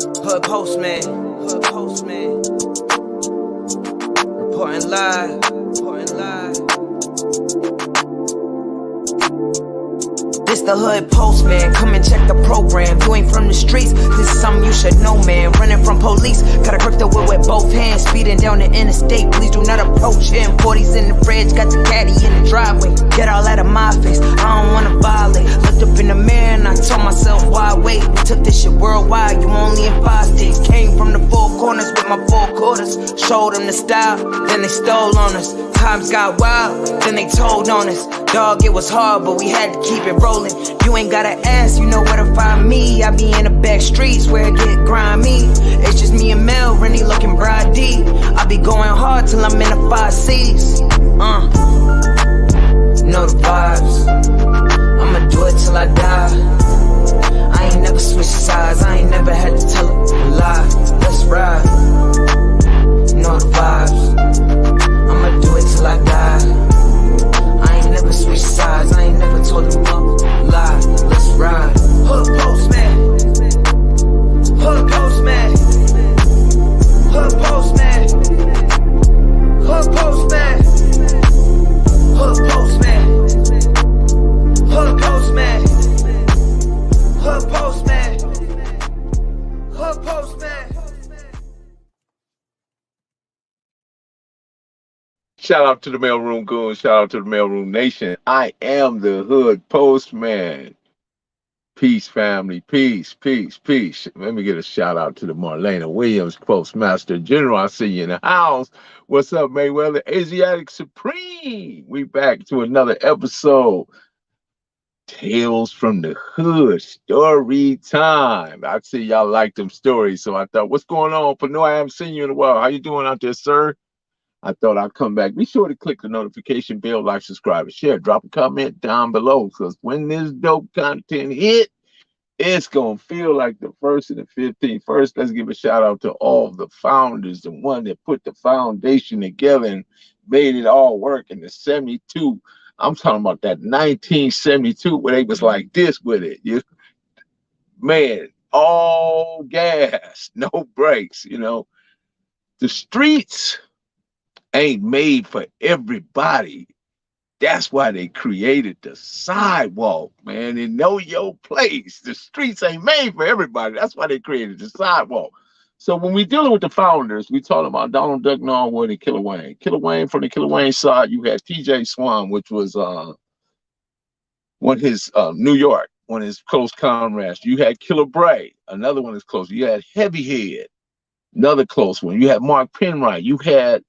Hood Postman, Hood Postman, reporting live, reporting live. This the Hood Postman, come and check the program. You ain't from the streets, this is something you should know, man. Running from police, gotta grip the wheel with both hands. Speeding down the interstate, please do not approach him. 40s in the fridge, got the caddy in the driveway. Get all out of my face, I don't wanna violate. Looked up in the mirror and I told myself, why wait? We took this shit worldwide, you only in 5 states. Came from the 4 corners with my 4 quarters. Showed them the style, then they stole on us. Times got wild, then they told on us. Dog, it was hard, but we had to keep it rolling. You ain't gotta ask, you know where to find me. I be in the back streets where it get grimy. It's just me and Mel, Rennie looking bride D. I be going hard till I'm in the 5 C's. Know the vibes, I'ma do it till I die. I ain't never switched sides, I ain't never had to tell a lie. Let's ride. Know the vibes, I'ma do it till I die. I ain't never switched sides, I ain't never told them up a lie. Let's ride. Hood Postman, Hood Postman, Hood Postman, Hood Postman, Hood Postman, Hood Postman, Hood Postman, Hood Postman. Shout out to the Mailroom Goons. Shout out to the Mailroom Nation. I am the Hood Postman. Peace, family. Peace, peace, peace. Let me get a shout out to the Marlena Williams, Postmaster General. I see you in the house. What's up, Mayweather? Asiatic Supreme. We back to another episode. Tales from the Hood. Story time. I see y'all like them stories, so I thought, what's going on? No, I haven't seen you in a while. How you doing out there, sir? I thought I'd come back. Be sure to click the notification bell, like, subscribe, and share. Drop a comment down below, because when this dope content hit, it's going to feel like the 1st and the 15th. First, let's give a shout out to all the founders, the one that put the foundation together and made it all work in the 72. I'm talking about that 1972 where they was like this with it. Man, all gas, no brakes, The streets ain't made for everybody. That's why they created the sidewalk, man. And know your place. The streets ain't made for everybody. That's why they created the sidewalk. So when we dealing with the founders, we talking about Donald Duck Norwood and Killer Wayne. Killer Wayne, from the Killer Wayne side, you had T.J. Swan, which was one of his New York, one of his close comrades. You had Killer Bray, another one is close. You had Heavyhead, another close one. You had Mark Penwright.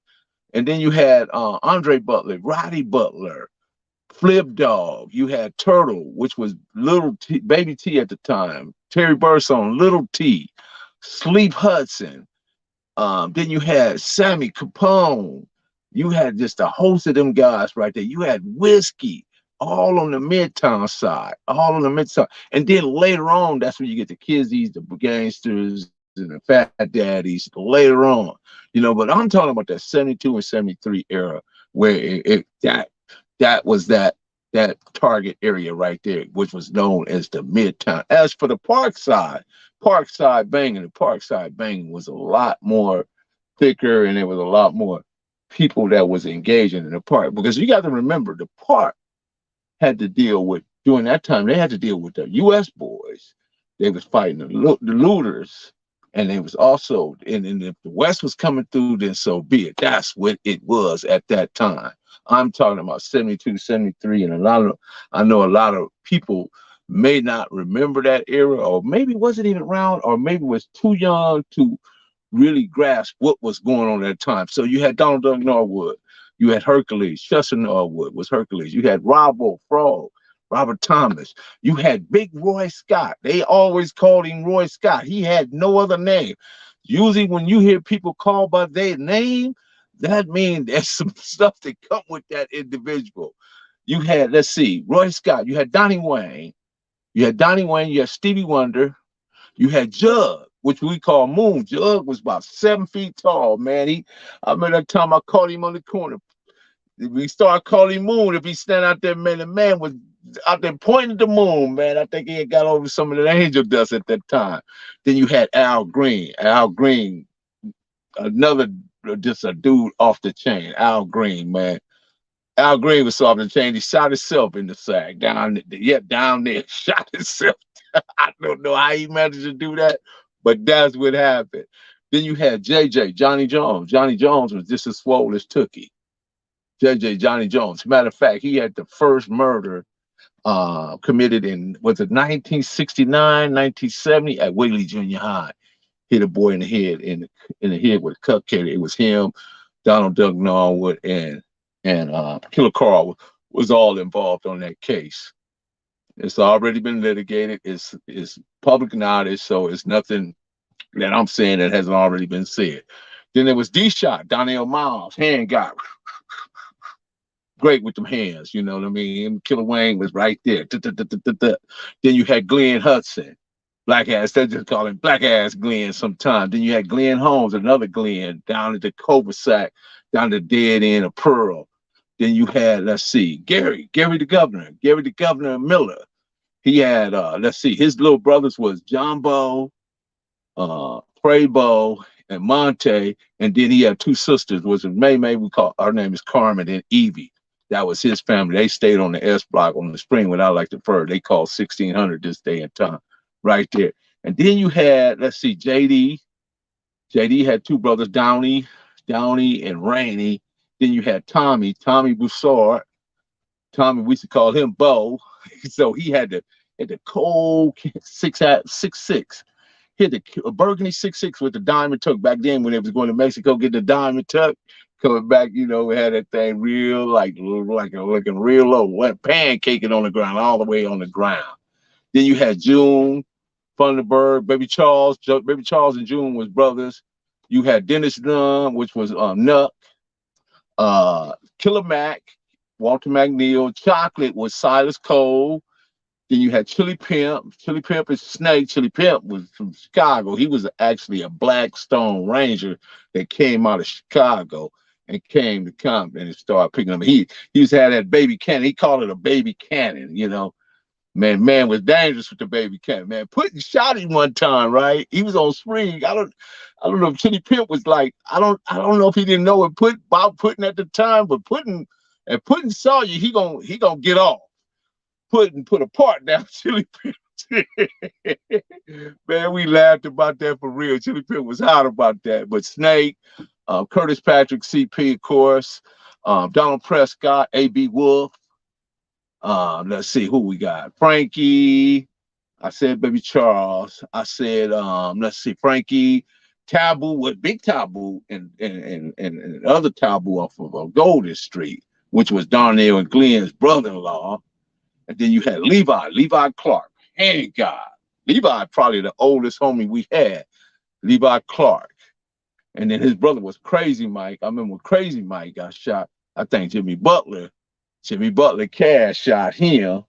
And then you had Andre Butler, Roddy Butler, Flip Dog. You had Turtle, which was Little T, Baby T at the time. Terry Burson, Little T, Sleep Hudson. Then you had Sammy Capone. You had just a host of them guys right there. You had Whiskey, all on the Midtown side, all on the Midtown. And then later on, that's when you get the Kizzies, the Gangsters, and the Fat Daddies later on, but I'm talking about that 72 and 73 era where that was that target area right there, which was known as the Midtown. As for the Parkside banging, the Parkside banging was a lot more thicker, and there was a lot more people that was engaging in the park, because you got to remember the park had to deal with, during that time, they had to deal with the U.S. boys. They was fighting the looters. And it was also, and if the West was coming through, then so be it. That's what it was at that time. I'm talking about 72, 73, and I know a lot of people may not remember that era, or maybe wasn't even around, or maybe was too young to really grasp what was going on at that time. So you had Donald Duck Norwood, you had Hercules, Chester Norwood was Hercules, you had Robbo Frog, Robert Thomas. You had Big Roy Scott. They always called him Roy Scott. He had no other name. Usually when you hear people called by their name, that means there's some stuff that come with that individual. You had, let's see, Roy Scott. You had Donnie Wayne. You had Stevie Wonder. You had Jug, which we call Moon. Jug was about 7 feet tall, man. I remember that time I caught him on the corner. We started calling him Moon. If he stand out there, man, the man was out there pointing at the moon, man. I think he had got over some of the angel dust at that time. Then you had Al Green. Al Green, another just a dude off the chain. Al Green, man. Al Green was off the chain. He shot himself in the sack down, down there. Shot himself. I don't know how he managed to do that, but that's what happened. Then you had JJ, Johnny Jones. Johnny Jones was just as swole as Tookie. JJ, Johnny Jones. Matter of fact, he had the first murder committed in, was it 1969, 1970 at Whaley Junior High. Hit a boy in the head, in the head with a cupcake. It was him, Donald Doug Norwood, and Killer Carl was all involved on that case. It's already been litigated. It's public knowledge, so it's nothing that I'm saying that hasn't already been said. Then there was D-Shot, Donnell Miles, hand got great with them hands, you know what I mean? Killer Wayne was right there. Then you had Glenn Hudson, Black Ass, they just call him Black Ass Glenn sometimes. Then you had Glenn Holmes, another Glenn, down at the cul-de-sac, down the dead end of Pearl. Then you had, let's see, Gary the Governor Miller. He had, let's see, his little brothers was Jumbo, Prabo, and Monte, and then he had two sisters, was May, we call, her name is Carmen, and Evie. That was his family. They stayed on the S block on the spring when I like the fur. They called 1600 this day and time, right there. And then you had, let's see, JD. JD had two brothers, Downey and Rainey. Then you had Tommy Broussard. Tommy, we used to call him Bo. So he had the cold 6'6". He had the burgundy 6'6" with the diamond tuck back then when they was going to Mexico, get the diamond tuck. Coming back, you know, we had that thing real, looking real low, went pancaking on the ground, all the way on the ground. Then you had June, Funderburg, Baby Charles and June was brothers. You had Dennis Dunn, which was Nuck, Killer Mac, Walter McNeil. Chocolate was Silas Cole. Then you had Chili Pimp. Chili Pimp is Snake. Chili Pimp was from Chicago. He was actually a Black Stone Ranger that came out of Chicago and came to Compton and started picking up. He used to have that baby cannon. He called it a baby cannon, you know. Man was dangerous with the baby cannon. Man, Putin shot him one time, right? He was on spring. I don't know if Chili Pimp was like, I don't know if he didn't know about Putin at the time, but Putin saw you, he gonna get off. Putin put a part down Chili Pimp. Man, we laughed about that for real. Chili Pimp was hot about that. But Snake, Curtis Patrick, CP, of course, Donald Prescott, A.B. Wolf. Let's see who we got. Frankie. I said Baby Charles. I said, let's see, Frankie. Taboo with Big Taboo and other Taboo off of Golden Street, which was Darnell and Glenn's brother-in-law. And then you had Levi Clark, hand God. Levi probably the oldest homie we had, Levi Clark. And then his brother was Crazy Mike. I remember when Crazy Mike got shot. I think Jimmy Butler Cash shot him.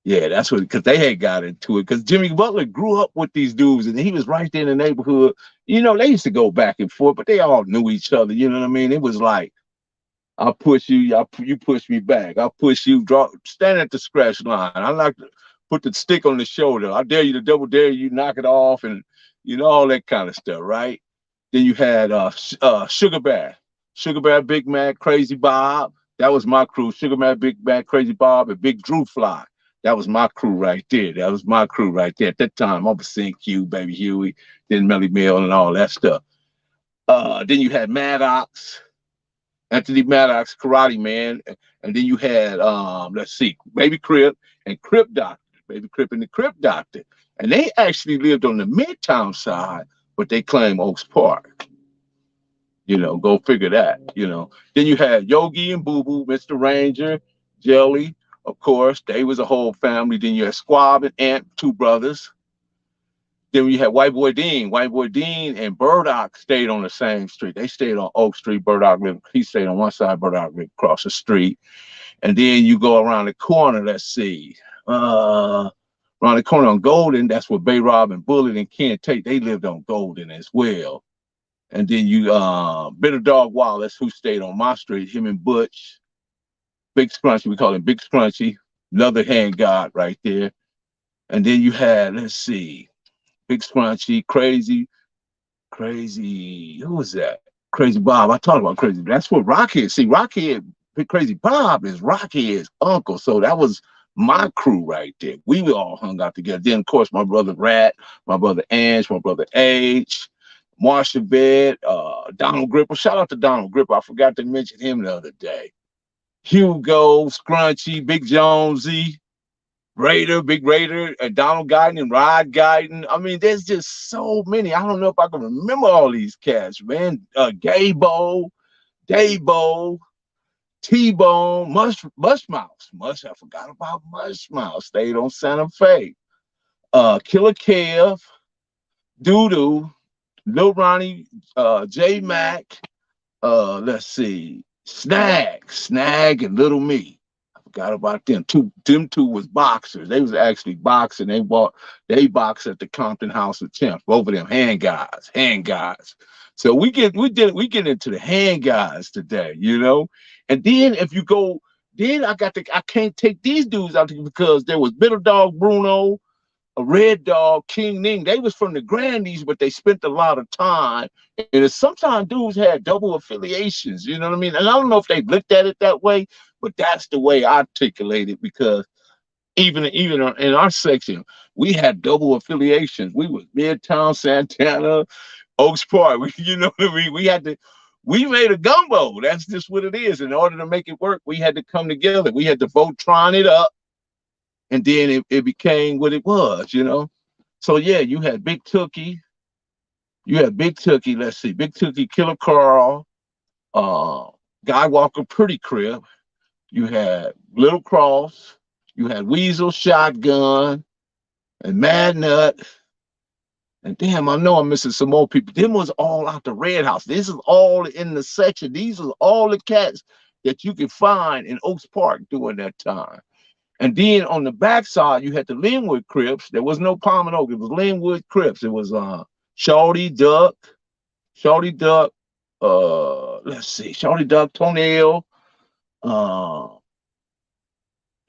Yeah, that's what, because they had got into it. Because Jimmy Butler grew up with these dudes, and he was right there in the neighborhood. You know, they used to go back and forth, but they all knew each other. You know what I mean? It was like, I'll push you, you push me back. I'll push you, stand at the scratch line. I like to put the stick on the shoulder. I dare you to double dare you, knock it off, and you know, all that kind of stuff, right? Then you had Sugar Bear, Big Mac, Crazy Bob. That was my crew. Sugar Bear, Big Mac, Crazy Bob, and Big Drew Fly. That was my crew right there. At that time, I was seeing Q, Baby Huey, then Melly Mill, and all that stuff. Then you had Maddox. Anthony Maddox, Karate Man, and then you had let's see, Baby Crip and Crip Doctor, Baby Crip and the Crip Doctor, and they actually lived on the Midtown side, but they claim Oaks Park. You know, go figure that. You know, then you had Yogi and Boo Boo, Mr. Ranger, Jelly, of course, they was a whole family. Then you had Squab and Ant, two brothers. Then you had White Boy Dean and Burdock stayed on the same street. They stayed on Oak Street. Burdock lived, he stayed on one side, Burdock lived across the street. And then you go around the corner, let's see. Around the corner on Golden, that's where Bay Rob and Bullet and Ken Tate, they lived on Golden as well. And then you, Bitter Dog Wallace, who stayed on my street, him and Butch. Big Scrunchy, we call him Big Scrunchy. another hand god right there. And then you had, let's see, Big Scrunchy, Crazy, who was that? Crazy Bob. I talked about Crazy. That's what Rockhead. See, Rockhead, Big Crazy Bob is Rockhead's uncle. So that was my crew right there. We all hung out together. Then, of course, my brother Rat, my brother Ange, my brother H, Marsha Bed, Donald Gripper. Shout out to Donald Gripper. I forgot to mention him the other day. Hugo, Scrunchy, Big Jonesy, Raider, Big Raider, Donald Guyton, and Rod Guyton. I mean, there's just so many. I don't know if I can remember all these cats, man. Gaybo, Daybo, T-Bone, Mushmouse. I forgot about Mushmouse. Stayed on Santa Fe. Killer Kev, Doodoo, Lil Ronnie, J Mac, let's see, Snag, and Little Me. I forgot about them. Them two was boxers. They was actually boxing. They boxed at the Compton House of Champs. Both of them hand guys. So we get into the hand guys today, you know. And then if you go, then I can't take these dudes out because there was Bitter Dog Bruno, a Red Dog, King Ning. They was from the Grandies, but they spent a lot of time. And sometimes dudes had double affiliations, you know what I mean? And I don't know if they looked at it that way, but that's the way I articulate it, because even in our section, we had double affiliations. We was Midtown, Santana, Oaks Park. You know what I mean? We made a gumbo. That's just what it is. In order to make it work, we had to come together. We had to Voltron it up. And then it became what it was, you know? So yeah, you had Big Tookie. Let's see, Big Tookie, Killer Carl, Guy Walker, Pretty Crib. You had Little Cross. You had Weasel, Shotgun, and Mad Nut. And damn, I know I'm missing some more people. Them was all out the Red House. This is all in the section. These are all the cats that you could find in Oaks Park during that time. And then on the backside, you had the Linwood Crips. There was no Palm and Oak. It was Linwood Crips. It was Shawty Duck, let's see, Shawty Duck, Tonell,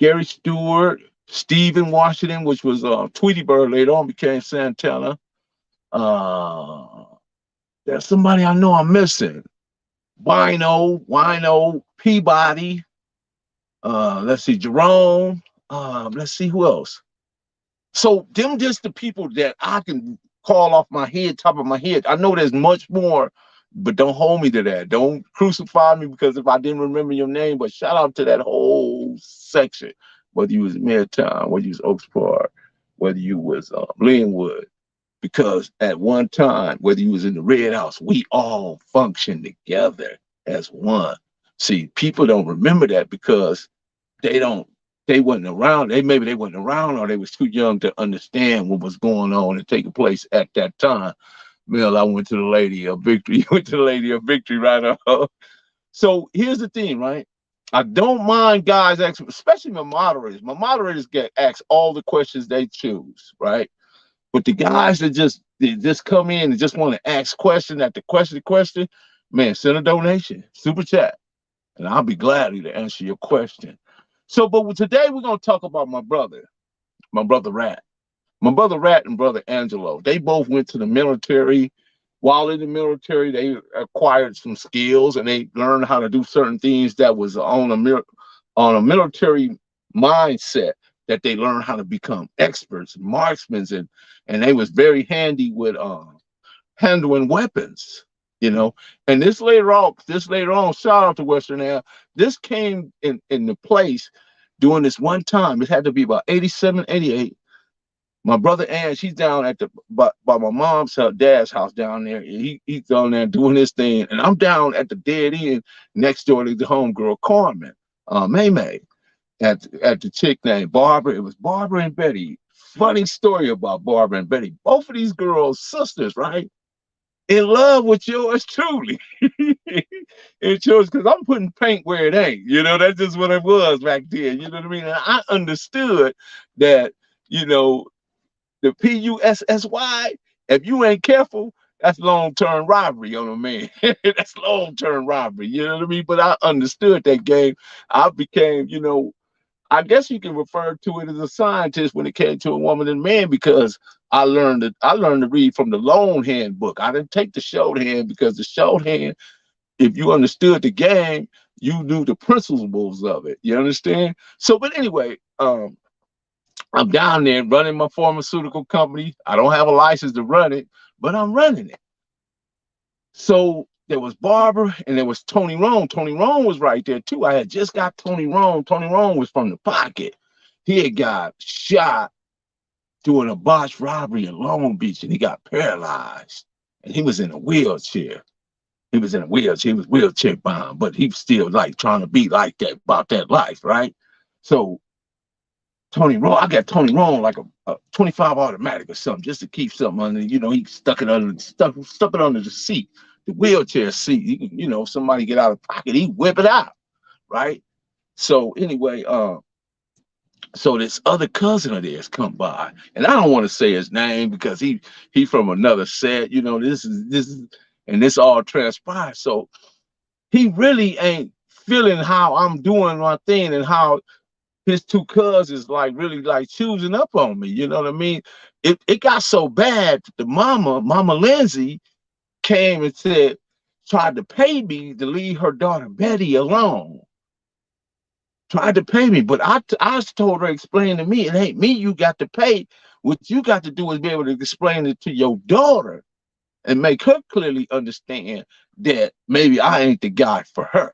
Gary Stewart, Stephen Washington, which was Tweety Bird, later on became Santana. There's somebody I know I'm missing. Wino, Peabody. Let's see, Jerome. Let's see who else. So them just the people that I can call off my head, top of my head. I know there's much more, but don't hold me to that. Don't crucify me because if I didn't remember your name, but shout out to that whole section, whether you was in Midtown, whether you was Oaks Park, whether you was Linwood, because at one time, whether you was in the Red House, we all functioned together as one. See, people don't remember that because they wasn't around. Maybe they wasn't around, or they was too young to understand what was going on and taking place at that time. Well, I went to the Lady of Victory. You went to the Lady of Victory, right? So here's the thing, right? I don't mind guys asking, especially my moderators. My moderators get asked all the questions they choose, right? But the guys that just come in and just want to ask question after question, man, send a donation, super chat, and I'll be glad to answer your question. So, but today we're gonna talk about my brother Rat. My brother Rat and brother Angelo. They both went to the military. While in the military, they acquired some skills and they learned how to do certain things that was on a military mindset, that they learned how to become experts, marksmen, and they was very handy with handling weapons, you know. And this later on, shout out to Western Air, this came in the place during this one time. It had to be about 87, 88. My brother Ange, he's down at by my mom's dad's house down there. He's down there doing his thing, and I'm down at the dead end next door to the homegirl Carmen, May, at the chick named Barbara. It was Barbara and Betty. Funny story about Barbara and Betty. Both of these girls, sisters, right? In love with yours truly. It shows because I'm putting paint where it ain't. You know, that's just what it was back then. You know what I mean? And I understood that, you know, the PUSSY, if you ain't careful, that's long-term robbery on a man. That's long-term robbery. You know what I mean? But I understood that game. I became, you know, I guess you can refer to it as a scientist when it came to a woman and man, because I learned to read from the long hand book. I didn't take the short hand, because the short hand, if you understood the game, you knew the principles of it. You understand? So, but anyway, I'm down there running my pharmaceutical company. I don't have a license to run it, but I'm running it. So there was Barbara and there was Tony Rome. Tony Rome was right there too. I had just got Tony Rome. Tony Rome was from the pocket. He had got shot doing a botched robbery in Long Beach, and he got paralyzed. And he was in a wheelchair. He was in a wheelchair. He was wheelchair bound, but he was still like trying to be like that about that life, right? So Tony Rome, I got Tony Rome like a 25 automatic or something, just to keep something under. He stuck it under the seat, the wheelchair seat. Somebody get out of pocket, he whip it out, right? So anyway, so this other cousin of theirs come by, and I don't want to say his name because he from another set. This all transpired. So he really ain't feeling how I'm doing my thing, and how his two cousins like really like choosing up on me. You know what I mean? It got so bad. The Mama Lindsay, came and tried to pay me to leave her daughter Betty alone. Tried to pay me, but I told her, explain to me, it ain't me you got to pay. What you got to do is be able to explain it to your daughter and make her clearly understand that maybe I ain't the guy for her.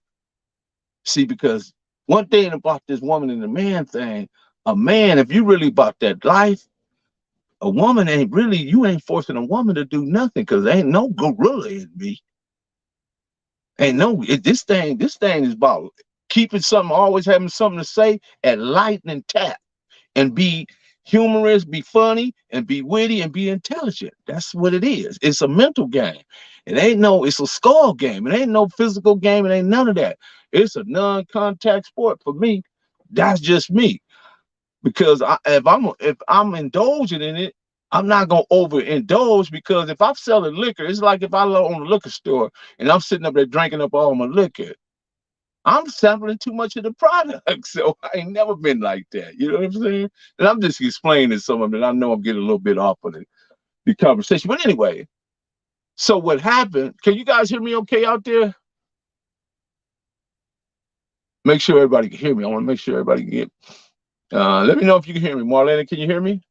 See, because one thing about this woman and the man thing, a man, if you really about that life, a woman you ain't forcing a woman to do nothing, because there ain't no gorilla in me. This thing is about keeping something, always having something to say at light and tap, and be humorous, be funny, and be witty, and be intelligent. That's what it is. It's a mental game. It's a skull game. It ain't no physical game. It ain't none of that. It's a non-contact sport for me. That's just me. Because if I'm indulging in it, I'm not gonna overindulge, because if I'm selling liquor, it's like if I own a liquor store and I'm sitting up there drinking up all my liquor, I'm sampling too much of the product. So I ain't never been like that. You know what I'm saying? And I'm just explaining some of it. I know I'm getting a little bit off of the conversation. But anyway, so what happened, can you guys hear me okay out there? Make sure everybody can hear me. I want to make sure everybody can get. Let me know if you can hear me. Marlena, can you hear me?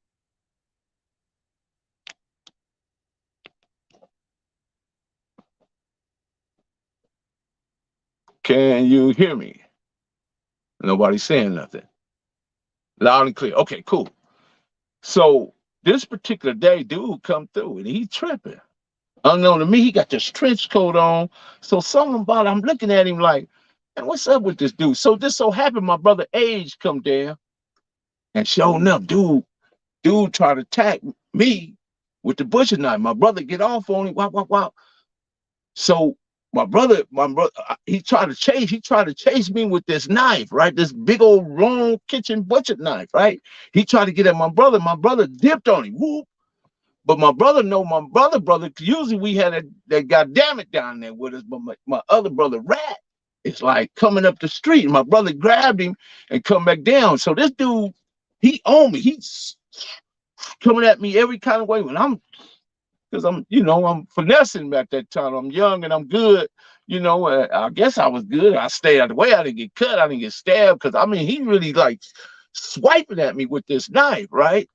Can you hear me? Nobody's saying nothing. Loud and clear. Okay, cool. So this particular day, dude come through and he tripping. Unknown to me, he got this trench coat on. So something about it, I'm looking at him like, man, what's up with this dude? So this so happened, my brother Age come down, and sure enough, dude tried to attack me with the butcher knife. My brother get off on him. Wow. So my brother, he tried to chase me with this knife, right? This big old long kitchen butcher knife, right? He tried to get at my brother. My brother dipped on him. Whoop. But my brother, usually we had that goddamn it down there with us, but my other brother, Rat, is like coming up the street. My brother grabbed him and come back down. So this dude, he owned me. He's coming at me every kind of way because I'm finessing at that time. I'm young and I'm good. I guess I was good. I stayed out of the way. I didn't get cut. I didn't get stabbed, because he really like swiping at me with this knife, right?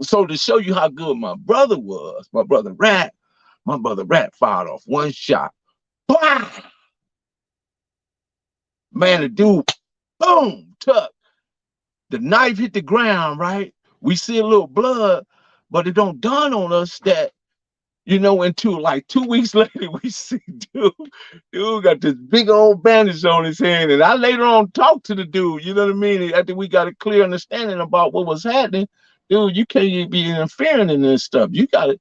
So to show you how good my brother was, my brother Rat fired off one shot. Bah! Man, the dude, boom, tuck. The knife hit the ground, right? We see a little blood, but it don't dawn on us that, until like 2 weeks later, we see dude got this big old bandage on his hand. And I later on talked to the dude, you know what I mean? After we got a clear understanding about what was happening, dude, you can't be interfering in this stuff. You gotta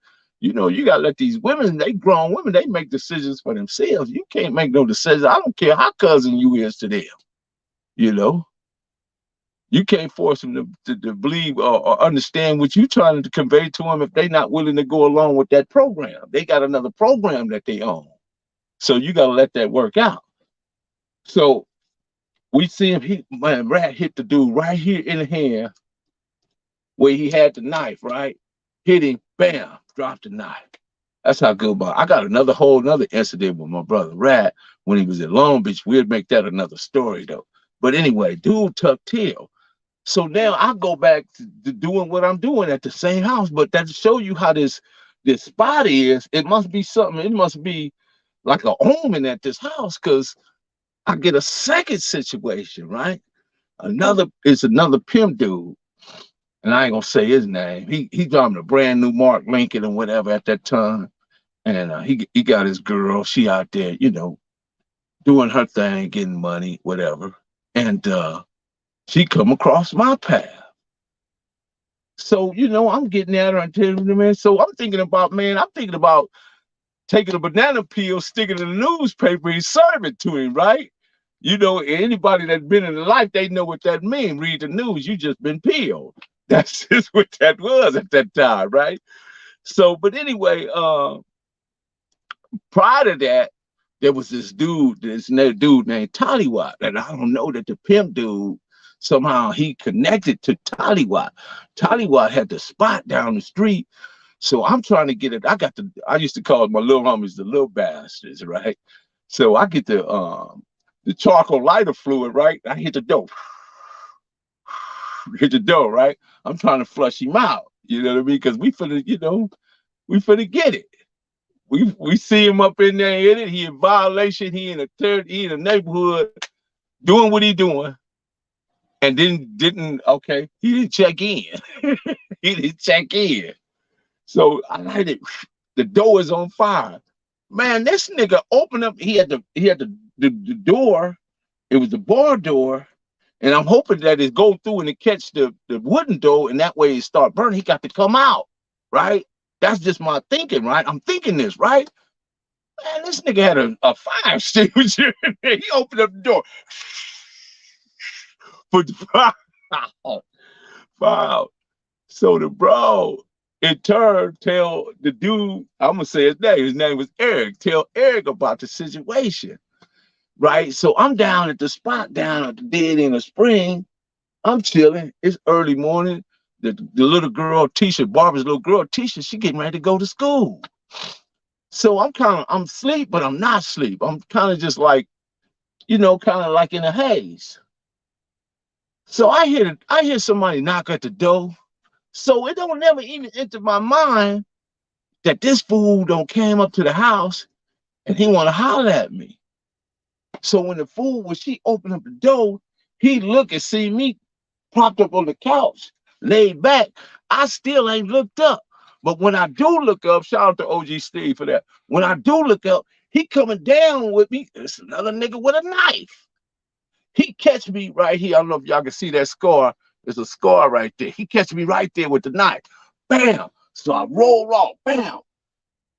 let these women, they grown women, they make decisions for themselves. You can't make no decisions. I don't care how cousin you is to them, You can't force them to believe or understand what you're trying to convey to them if they're not willing to go along with that program. They got another program that they own. So you got to let that work out. So we see him, Rat hit the dude right here in the hand where he had the knife, right? Hit him, bam, dropped the knife. That's how good about it. I got another incident with my brother Rat when he was in Long Beach. We'd make that another story though. But anyway, dude tucked tail. So now I go back to doing what I'm doing at the same house. But that to show you how this spot is, it must be something, it must be like an omen at this house, because I get a second situation, right? Another pimp dude, and I ain't gonna say his name. He driving a brand new Mark Lincoln and whatever at that time, and he got his girl. She out there, doing her thing, getting money, whatever, and she come across my path. So I'm getting at her and telling her, man. So I'm thinking about taking a banana peel, sticking it in the newspaper, and serve it to him, right? Anybody that's been in life, they know what that means. Read the news, you just been peeled. That's just what that was at that time, right? So, but anyway, prior to that, there was this dude named Tollywop, and I don't know that the pimp dude, somehow he connected to Tollywop. Tollywop had the spot down the street. So I'm trying to get it. I used to call my little homies the little bastards, right? So I get the charcoal lighter fluid, right? I hit the dope. Hit the door, right? I'm trying to flush him out. You know what I mean? Because we finna get it. We see him up in there in it. He in violation. He in a neighborhood doing what he doing. And then he didn't check in. He didn't check in. So I light it. The door is on fire. Man, this nigga opened up. He had the door. It was the bar door. And I'm hoping that it go through and it catch the wooden door, and that way it start burning. He got to come out, right? That's just my thinking, right? I'm thinking this, right? Man, this nigga had a fire extinguisher. He opened up the door. Put the fire out. So the bro, in turn, tell the dude, I'm going to say his name was Eric, tell Eric about the situation. Right, so I'm down at the spot down at the dead end of Spring. I'm chilling. It's early morning. The little girl, Tisha, Barbara's little girl, Tisha, she getting ready to go to school. So I'm asleep, but I'm not asleep. I'm kind of just like, kind of like in a haze. So I hear somebody knock at the door. So it don't never even enter my mind that this fool don't came up to the house and he want to holler at me. So when she opened up the door, he look and see me propped up on the couch, laid back. I still ain't looked up. But when I do look up, shout out to OG Steve for that. When I do look up, he coming down with me. It's another nigga with a knife. He catch me right here. I don't know if y'all can see that scar. There's a scar right there. He catch me right there with the knife. Bam. So I roll off. Bam.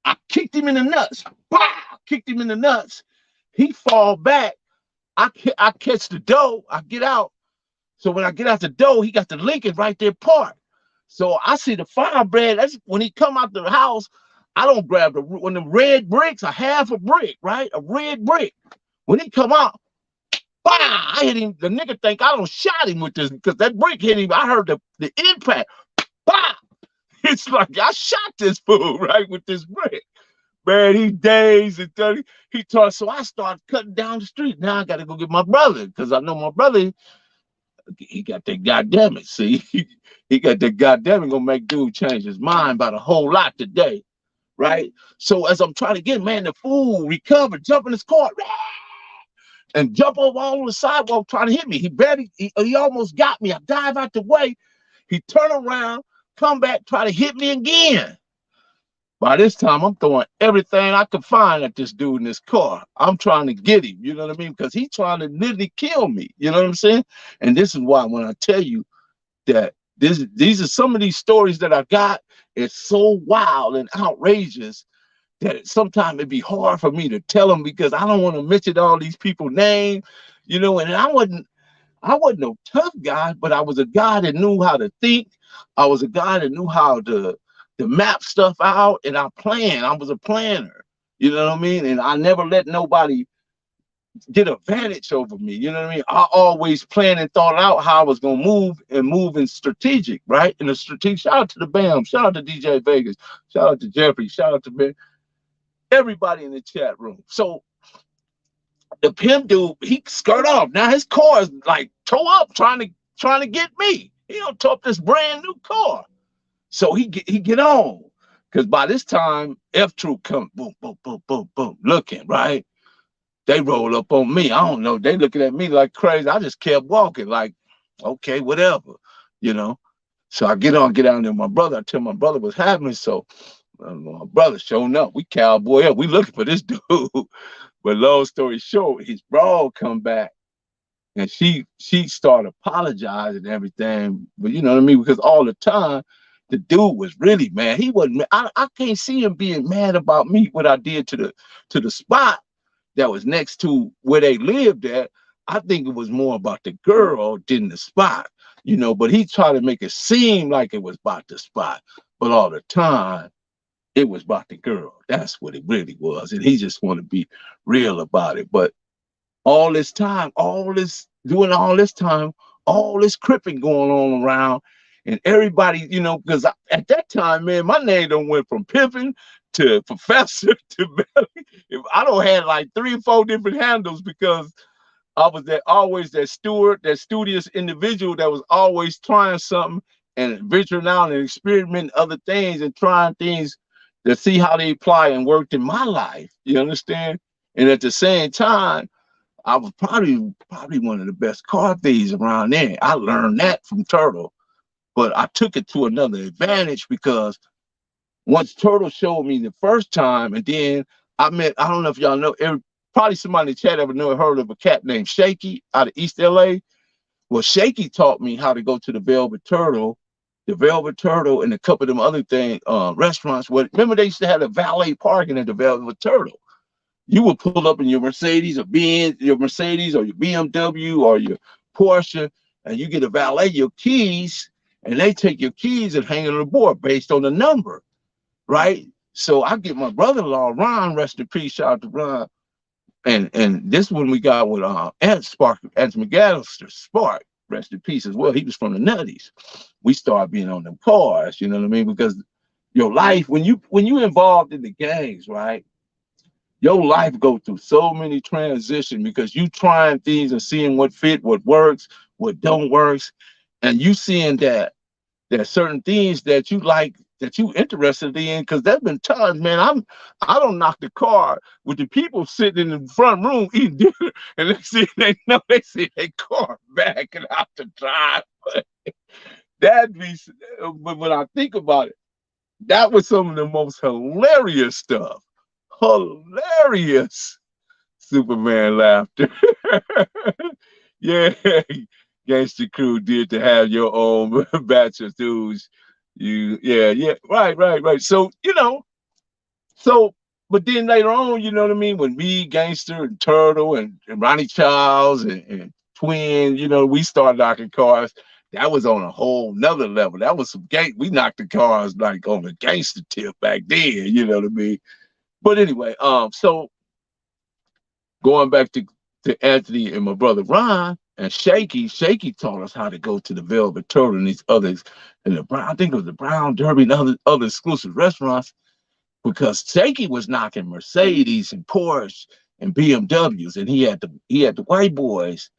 I kicked him in the nuts. Bah! Kicked him in the nuts. He fall back. I catch the door. I get out. So when I get out the door, he got the Lincoln right there parked. So I see the firebrand. That's when he come out the house. I don't grab one of them red bricks, a half a brick, right? A red brick. When he come out, bah! I hit him. The nigga think I don't shot him with this because that brick hit him. I heard the impact. Bah! It's like I shot this fool right with this brick. Man, he dazed and 30. He taught, so I started cutting down the street. Now I got to go get my brother because I know my brother, he got that goddamn it. See, he got that goddamn it, gonna make dude change his mind about a whole lot today, right? So as I'm trying to get, man, the fool recovered, jump in his car, and jump over on the sidewalk trying to hit me. He almost got me. I dive out the way. He turn around, come back, try to hit me again. By this time, I'm throwing everything I could find at this dude in this car. I'm trying to get him, you know what I mean? Because he's trying to literally kill me, you know what I'm saying? And this is why when I tell you that these are some of these stories that I got, it's so wild and outrageous that sometimes it'd be hard for me to tell them because I don't want to mention all these people's names, and I wasn't no tough guy, but I was a guy that knew how to think. I was a guy that knew how to map stuff out, and I was a planner, you know what I mean? And I never let nobody get a advantage over me. You know what I mean? I always planned and thought out how I was gonna move and move in strategic, right? In a strategic. Shout out to the BAM, shout out to DJ Vegas, shout out to Jeffrey, shout out to Ben, everybody in the chat room. So the pimp dude, he skirt off. Now his car is like toe up, trying to get me. He don't tow up this brand new car. So he get on. Cause by this time, F Troop come boom, boom, boom, boom, boom, looking, right? They roll up on me. I don't know. They looking at me like crazy. I just kept walking, like, okay, whatever, you know. So I get on, get down there. My brother, I tell my brother what's happening. So my brother showing up. We cowboy up. We looking for this dude. But long story short, his bro come back and she started apologizing and everything. But you know what I mean? Because all the time, the dude was really mad. He wasn't. I can't see him being mad about me, what I did to the spot that was next to where they lived at. I think it was more about the girl than the spot, you know, but he tried to make it seem like it was about the spot. But all the time, it was about the girl. That's what it really was. And he just wanted to be real about it. But all this time, doing all this time, all this cripping going on around, and everybody, you know, because at that time, man, my name done went from pimping to professor to belly. If I don't had like 3 or 4 different handles because I was always that steward, that studious individual that was always trying something and venturing out and experimenting other things and trying things to see how they apply and worked in my life. You understand? And at the same time, I was probably one of the best car thieves around there. I learned that from Turtle, but I took it to another advantage because once Turtle showed me the first time, and then I don't know if y'all know, probably somebody in the chat ever heard of a cat named Shaky out of East LA. Well, Shaky taught me how to go to the Velvet Turtle, and a couple of them other restaurants. Remember they used to have a valet parking at the Velvet Turtle. You would pull up in your Mercedes or your BMW or your Porsche, and you get a valet your keys, and they take your keys and hang it on the board based on the number, right? So I get my brother-in-law, Ron, rest in peace, shout out to Ron, and this one we got with Ant McAllister, Spark, rest in peace as well. He was from the Nutties. We started being on them cars, you know what I mean? Because your life, when you involved in the gangs, right? Your life go through so many transitions because you trying things and seeing what fit, what works, what don't works, and you seeing that there's certain things that you like, that you interested in. Because there's been times, man, I don't knock the car with the people sitting in the front room eating dinner, and they see their car backing out the driveway. But when I think about it, that was some of the most hilarious stuff. Hilarious Superman laughter. Yeah, Gangster Crew did to have your own batch of dudes. Yeah, right. So, but then later on, you know what I mean? When me, Gangster, and Turtle, and Ronnie Charles, and Twin, we started knocking cars. That was on a whole nother level. That was some we knocked the cars like on the gangster tip back then, you know what I mean? But anyway, so going back to Anthony and my brother Ron and Shaky taught us how to go to the Velvet Turtle and these others, and I think it was the Brown Derby and other exclusive restaurants, because Shaky was knocking Mercedes and Porsche and BMWs, and he had the white boys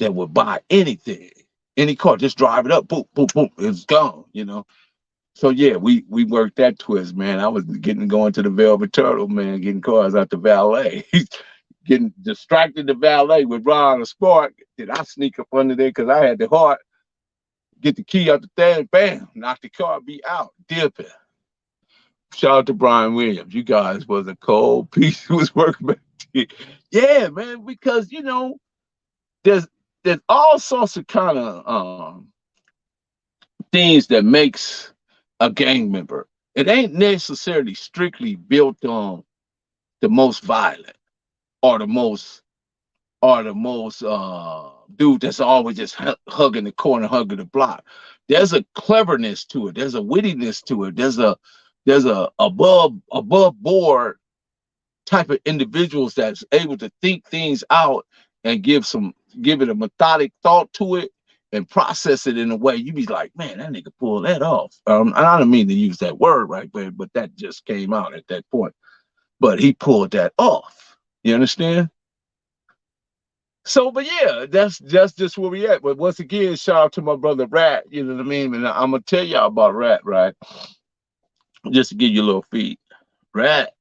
that would buy anything, any car, just drive it up, boom, boom, boom, it's gone, So yeah, we worked that twist, man. I was going to the Velvet Turtle, man, getting cars out the valet. Getting distracted the valet with Ron and Spark. Did I sneak up under there because I had the heart, get the key out the thing, bam, knock the car, be out, dipping. Shout out to Brian Williams. You guys was a cold piece who was working back then. Yeah, man, because there's all sorts of kind of things that makes a gang member. It ain't necessarily strictly built on the most violent or the most dude that's always just hugging the corner, hugging the block. There's a cleverness to it. There's a wittiness to it. There's a above board type of individuals that's able to think things out and give it a methodic thought to it and process it in a way you be like, man, that nigga pulled that off. And I don't mean to use that word right, but that just came out at that point. But he pulled that off. You understand? So, but yeah, that's just where we at. But once again, shout out to my brother Rat. You know what I mean? And I'm gonna tell y'all about Rat, right? Just to give you a little feed. Rat,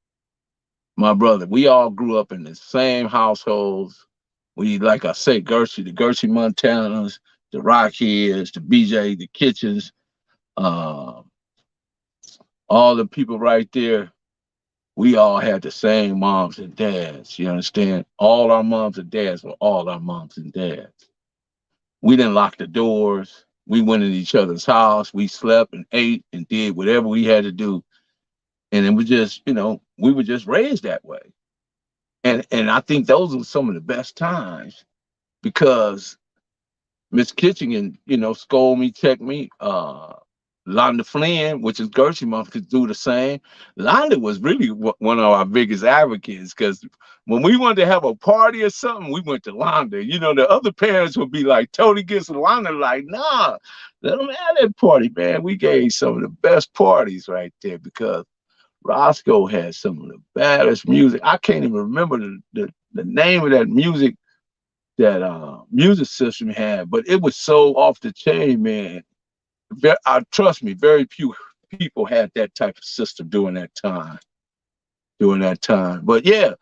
my brother, we all grew up in the same households. We, like I say, the Gershie Montanas, the Rockheads, the BJ, the Kitchens, uh, all the people right there. We all had the same moms and dads. You understand? All our moms and dads were all our moms and dads. We didn't lock the doors. We went in each other's house. We slept and ate and did whatever we had to do. And it was just, we were just raised that way. And I think those were some of the best times because Miss Kitchen, scold me, check me. Londa Flynn, which is Gershie mom, could do the same. Londa was really one of our biggest advocates because when we wanted to have a party or something, we went to Londa. The other parents would be like, Tony gets Londa, like, nah, let them have that party, man. We gave some of the best parties right there because Roscoe had some of the baddest music. I can't even remember the name of that music that music system had, but it was so off the chain, man. Trust me, very few people had that type of system during that time. But yeah,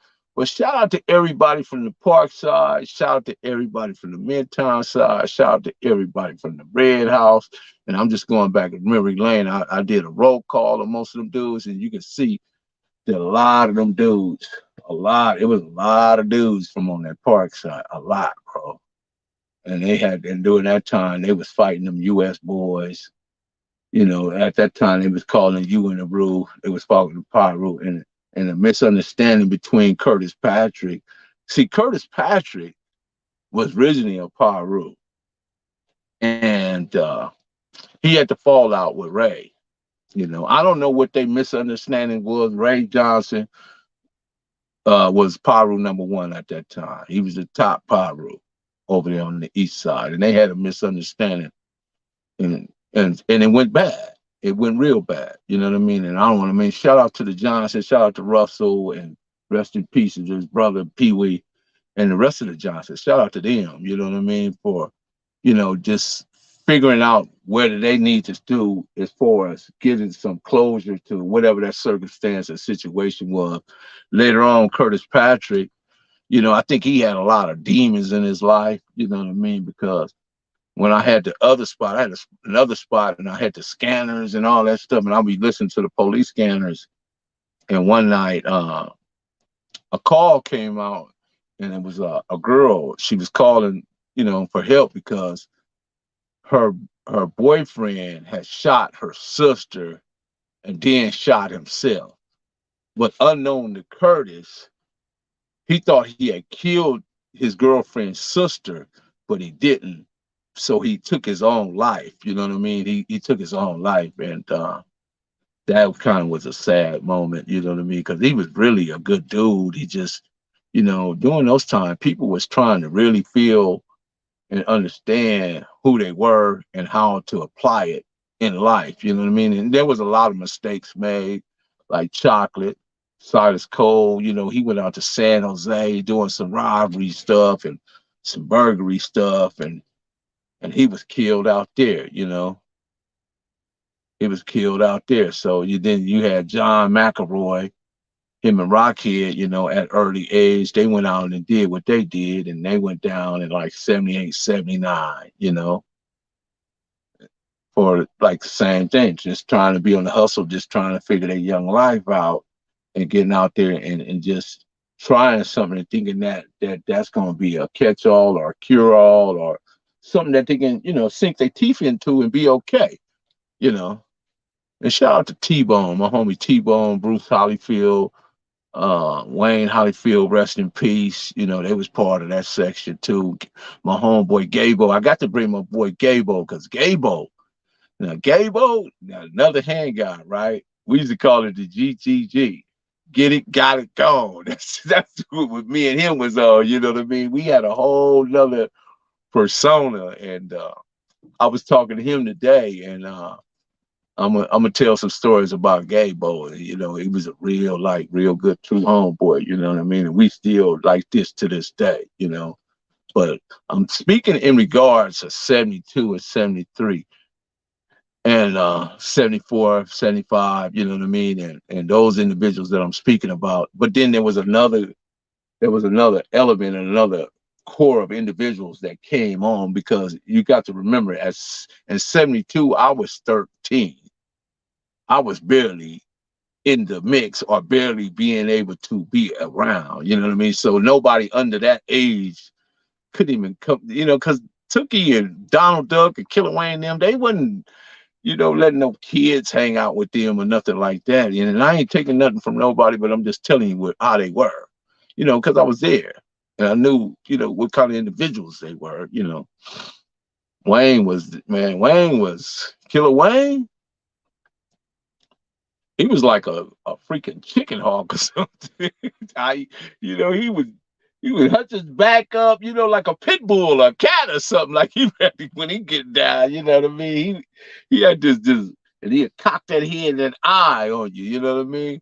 shout out to everybody from the Park side. Shout out to everybody from the Midtown side. Shout out to everybody from the Red House. And I'm just going back to memory lane. I did a roll call of most of them dudes, and you can see that a lot of them dudes, it was a lot of dudes from on that Park side, a lot, bro. And during that time, they was fighting them U.S. boys. At that time, they was calling you in the rule. They was following the power rule, and a misunderstanding between Curtis Patrick. See, Curtis Patrick was originally a power rule, and he had to fall out with Ray. I don't know what their misunderstanding was. Ray Johnson was power rule number 1 at that time. He was the top power rule over there on the east side, and they had a misunderstanding, and it went bad. It went real bad. You know what I mean? And I don't want to shout out to the Johnson, shout out to Russell, and rest in peace to his brother Pee Wee, and the rest of the Johnsons. Shout out to them. You know what I mean? For just figuring out whether they need to do as far as getting some closure to whatever that circumstance or situation was. Later on, Curtis Patrick, I think he had a lot of demons in his life. You know what I mean? Because when I had the other spot, I had another spot, and I had the scanners and all that stuff, and I'll be listening to the police scanners. And one night, a call came out, and it was a girl. She was calling, for help because her boyfriend had shot her sister and then shot himself. But unknown to Curtis, he thought he had killed his girlfriend's sister, but he didn't. So he took his own life. You know what I mean? He took his own life, and that kind of was a sad moment. You know what I mean? Because he was really a good dude. He just, during those times, people was trying to really feel and understand who they were and how to apply it in life. You know what I mean? And there was a lot of mistakes made, like Chocolate, Silas Cole. He went out to San Jose doing some robbery stuff and some burglary stuff, and he was killed out there. He was killed out there. So you had John McElroy, him and Rockhead, at early age, they went out and did what they did, and they went down in like 78, 79, for like the same thing, just trying to be on the hustle, just trying to figure their young life out and getting out there and just trying something and thinking that's going to be a catch-all or a cure-all or something that they can, sink their teeth into and be okay, And shout out to T-Bone, my homie T-Bone, Bruce Holyfield, Wayne Holyfield, rest in peace. They was part of that section too. My homeboy Gabo. I got to bring my boy Gabo because Gabo, another hand guy, right? We used to call it the GTG. get it, got it, gone. That's what me and him was on. You know what I mean? We had a whole nother persona, and I was talking to him today, and I'm gonna tell some stories about Gabo. You know, he was a real, like, real good true homeboy. You know what I mean? And we still like this to this day. You know, but I'm speaking in regards to 72 and 73 and 74, 75. You know what I mean? And those individuals that I'm speaking about. But then there was another element and another core of individuals that came on, because you got to remember, as in 72, I was 13. I was barely in the mix or barely being able to be around. You know what I mean? So nobody under that age couldn't even come, you know, because Tookie and Donald Duck and Killer Wayne and them, they wasn't, you know, letting no kids hang out with them or nothing like that. And I ain't taking nothing from nobody, but I'm just telling you how they were, you know, because I was there and I knew, you know, what kind of individuals they were, you know. Wayne was Killer Wayne. He was like a freaking chicken hawk or something. He would hunch his back up, you know, like a pit bull or a cat or something. Like he ready when he get down, you know what I mean? He had this, and he'd cock that head and that eye on you, you know what I mean?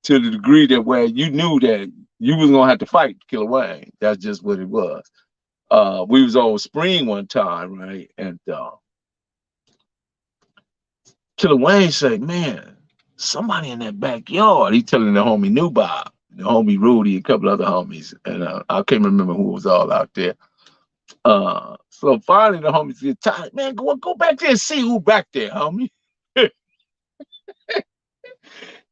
To the degree that where you knew that you was gonna have to fight Killer Wayne. That's just what it was. We was on Spring one time, right? And Killer Wayne said, "Man, somebody in that backyard." He telling the homie New Bob, the homie Rudy, a couple other homies, and I can't remember who was all out there. So finally the homies get tired. "Man, go back there and see who back there, homie."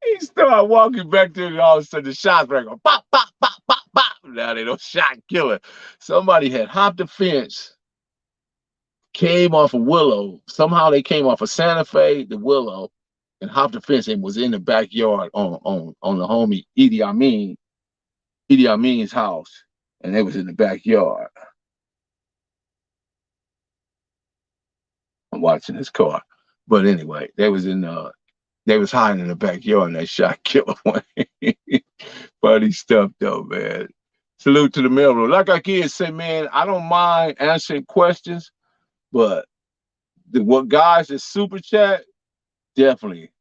He started walking back there, and all of a sudden the shots rang, go pop, pop, pop, pop, pop. Now they don't shot Killer. Somebody had hopped the fence, came off of Willow. Somehow they came off of Santa Fe, the Willow, and hopped the fence and was in the backyard on the homie Idi Amin's house, and they was in the backyard. I'm watching his car, but anyway, they was hiding in the backyard and they shot Killer Wayne. Funny stuff though, man. Salute to the mailroom. Like I can say, man, I don't mind answering questions, but what guys is super chat, definitely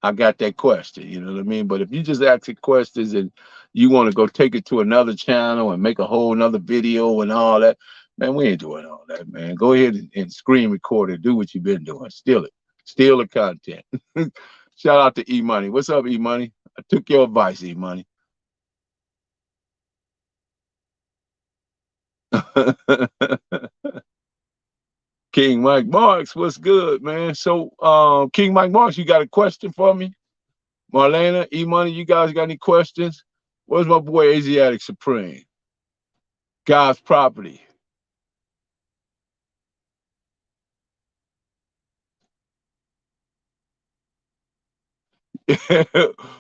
I got that question, you know what I mean? But if you just asking questions and you want to go take it to another channel and make a whole nother video and all that, man, we ain't doing all that, man. Go ahead and screen record it. Do what you've been doing. Steal it. Steal the content. Shout out to E-Money. What's up, E-Money? I took your advice, E-Money. King Mike Marks, what's good, man? So, King Mike Marks, you got a question for me? Marlena, E-Money, you guys got any questions? Where's my boy Asiatic Supreme? God's property.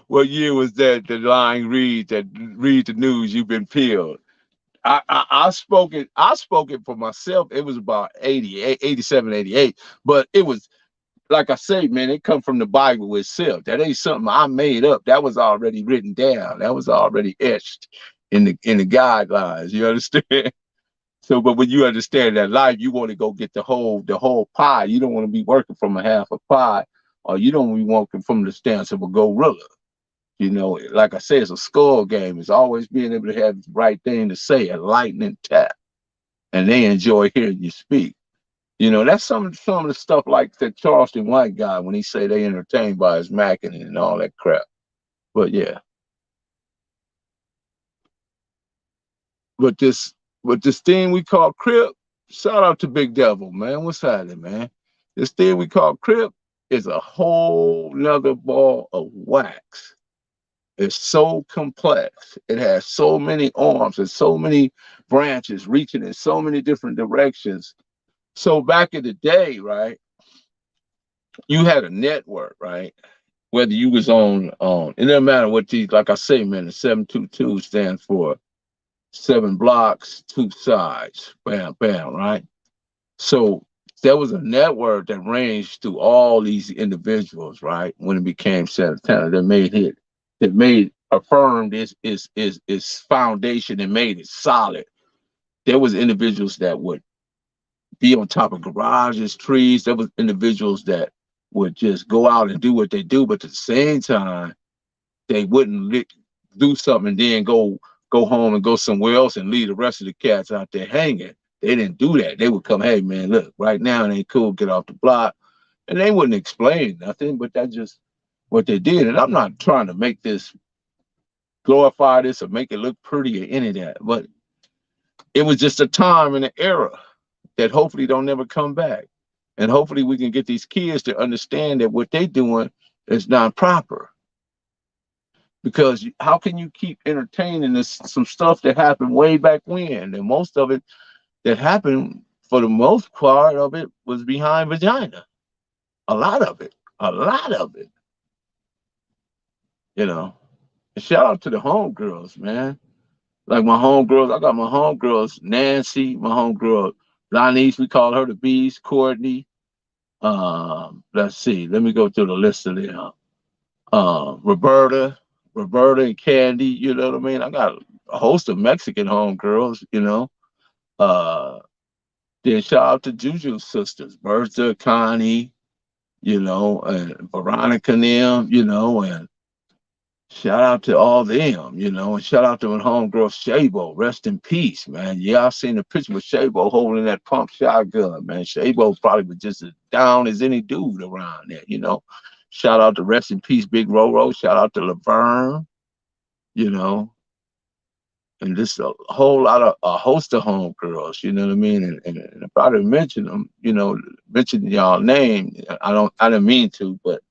What year was that? The line read the news, you've been peeled. I spoke it for myself. It was about 88, 87, 88. But it was, like I say, man, it come from the Bible itself. That ain't something I made up. That was already written down. That was already etched in the guidelines. You understand? So, but when you understand that life, you want to go get the whole pie. You don't want to be working from a half a pie, or you don't want to be working from the stance of a gorilla. You know, like I said, it's a skull game. It's always being able to have the right thing to say, a lightning tap, and they enjoy hearing you speak. You know, that's some of the stuff like that Charleston White guy when he say they entertained by his macking and all that crap. But yeah, but this thing we call Crip, shout out to Big Devil, man. What's happening, man? This thing we call Crip is a whole nother ball of wax. It's so complex. It has so many arms and so many branches reaching in so many different directions. So back in the day, right, you had a network, right? Whether you was it doesn't matter what these, like I say, man, the 722 stands for 7 blocks, 2 sides, bam, bam, right? So there was a network that ranged through all these individuals, right? When it became Santana, that made affirmed its foundation and made it solid. There was individuals that would be on top of garages, trees. There was individuals that would just go out and do what they do, but at the same time, they wouldn't do something and then go home and go somewhere else and leave the rest of the cats out there hanging. They didn't do that. They would come, hey man, look, right now it ain't cool, get off the block. And they wouldn't explain nothing, but that's just what they did. And I'm not trying to make this glorify this or make it look pretty or any of that, but it was just a time and an era that hopefully don't never come back. And hopefully we can get these kids to understand that what they're doing is not proper. Because how can you keep entertaining this some stuff that happened way back when? And most of it that happened, for the most part of it, was behind vagina. A lot of it. A lot of it. You know. And shout out to the homegirls, man. Like my homegirls, I got my homegirls, Nancy, my homegirl, Lanice, we call her the Bees, Courtney. Let's see, let me go through the list of them. Roberta and Candy, you know what I mean? I got a host of Mexican homegirls, you know. Then shout out to Juju's sisters, Bertha, Connie, you know, and Veronica and them, you know, and shout out to all them, you know, and shout out to my homegirl Shabo. Rest in peace, man. Yeah, I've seen a picture with Shabo holding that pump shotgun, man. Shabo probably was just as down as any dude around there, you know. Shout out to rest in peace, Big Roro. Shout out to Laverne, you know, and just a whole lot of a host of homegirls, you know what I mean? And if I didn't mention them, you know, mention y'all name, I didn't mean to, but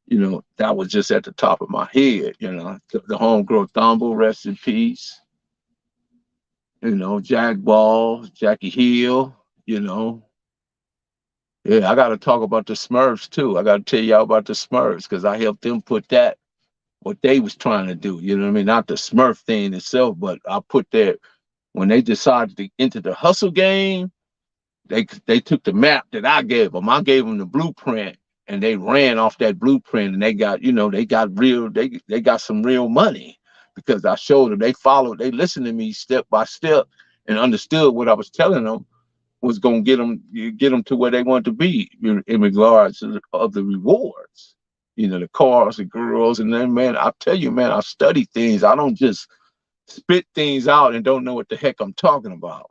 you know, that was just at the top of my head, you know. The homegirl Thumble, rest in peace. You know, Jack Ball, Jackie Hill, you know. Yeah, I got to talk about the Smurfs too. I got to tell y'all about the Smurfs because I helped them put that, what they was trying to do, you know what I mean? Not the Smurf thing itself, but I put that, when they decided to enter the hustle game, they took the map that I gave them. I gave them the blueprint, and they ran off that blueprint, and they got, you know, they got some real money because I showed them. They followed, they listened to me step by step and understood what I was telling them was going to get them to where they wanted to be in regards to the rewards. You know, the cars, the girls, and then, man, I tell you, man, I study things. I don't just spit things out and don't know what the heck I'm talking about,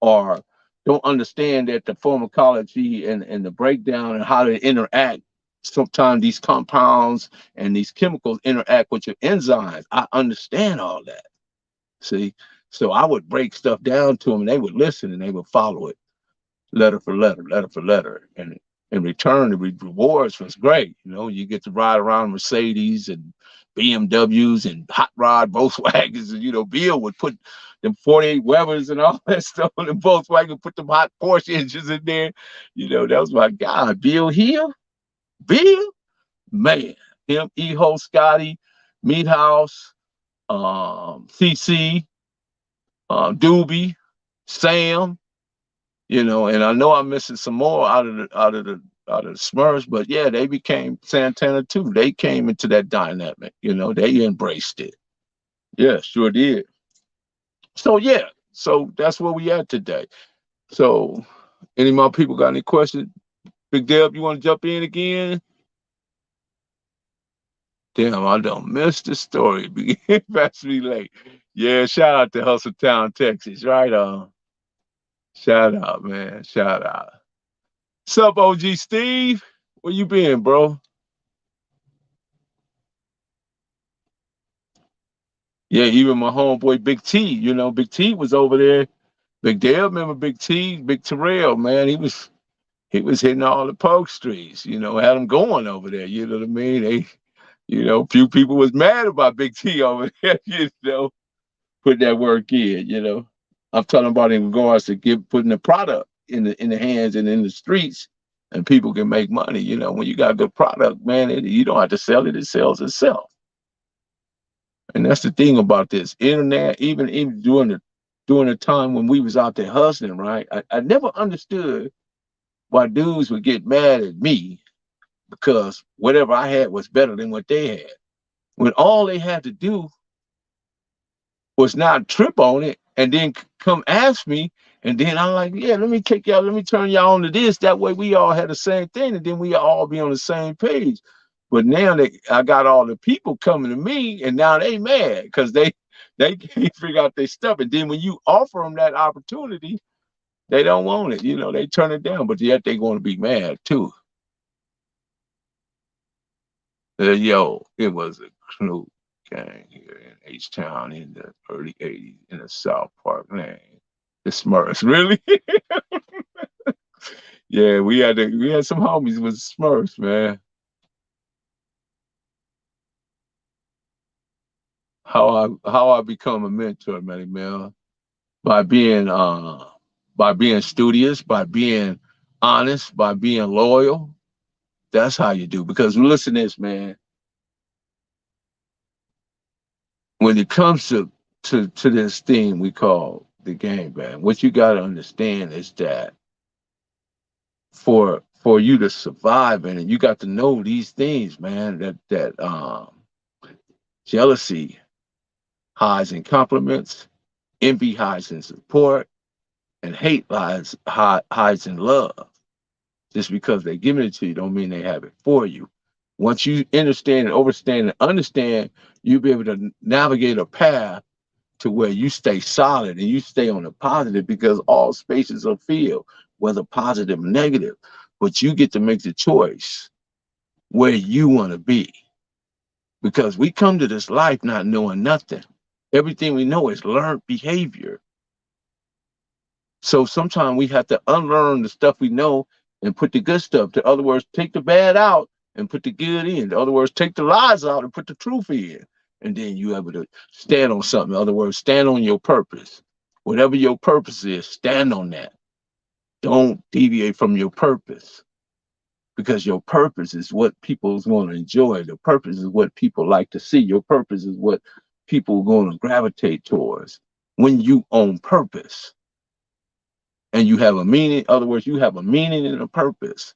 or don't understand that the pharmacology and the breakdown and how they interact. Sometimes these compounds and these chemicals interact with your enzymes. I understand all that. See, so I would break stuff down to them, and they would listen and they would follow it, letter for letter, letter for letter, and in return, the rewards was great. You know, you get to ride around Mercedes and BMWs and hot rod Volkswagens, and you know, Bill would put them 48 Webers and all that stuff on the Volkswagen, put them hot Porsche engines in there. You know, that was my guy, Bill Hill. Bill, man, him, Eho, Scotty, Meat House, CC, Doobie, Sam. You know, and I know I'm missing some more out of the Smurfs, but yeah, they became Santana too. They came into that dynamic, you know, they embraced it. Yeah, sure did. So yeah, so that's where we at today. So any more people got any questions? Big Deb, you want to jump in again? Damn, I don't miss the story. Pass me late. Yeah, shout out to Hustletown, Texas. Right on. Shout out, man. Shout out. What's up, OG Steve? Where you been, bro? Yeah, even my homeboy Big T, you know, Big T was over there. Big Dale, remember Big T, Big Terrell, man. He was hitting all the poke streets, you know, had them going over there, you know what I mean? They, you know, few people was mad about Big T over there, you know, putting that work in, you know. I'm talking about in regards to putting the product in the hands and in the streets, and people can make money. You know, when you got a good product, man, you don't have to sell it; it sells itself. And that's the thing about this internet. Even during the time when we was out there hustling, right? I never understood why dudes would get mad at me because whatever I had was better than what they had. when all they had to do was not trip on it and then come ask me. And then I'm like, yeah, let me turn y'all on to this. That way we all had the same thing and then we all be on the same page. But now I got all the people coming to me and now they mad because they can't figure out their stuff. And then when you offer them that opportunity, they don't want it. They turn it down, but yet they're going to be mad too. Yo, it was a crew gang here in H-Town in the early 80s in the South Park lane. The Smurfs, really? Yeah, we had some homies with Smurfs, man. How I become a mentor, Manny Mel, by being studious, by being honest, by being loyal. That's how you do. Because listen to this, man. When it comes to this thing we call the game, man, what you got to understand is that for you to survive in it, you got to know these things, man. That jealousy hides in compliments, envy hides in support, and hate hides in love. Just because they're giving it to you don't mean they have it for you. Once you understand and overstand and understand, you'll be able to navigate a path to where you stay solid and you stay on the positive because all spaces are filled, whether positive or negative. But you get to make the choice where you want to be because we come to this life not knowing nothing. Everything we know is learned behavior. So sometimes we have to unlearn the stuff we know and put the good stuff. In other words, take the bad out and put the good in. In other words, take the lies out and put the truth in. And then you able to stand on something. In other words, stand on your purpose. Whatever your purpose is, stand on that. Don't deviate from your purpose because your purpose is what people want to enjoy. Your purpose is what people like to see. Your purpose is what people are going to gravitate towards when you own purpose. And you have a meaning. In other words, you have a meaning and a purpose,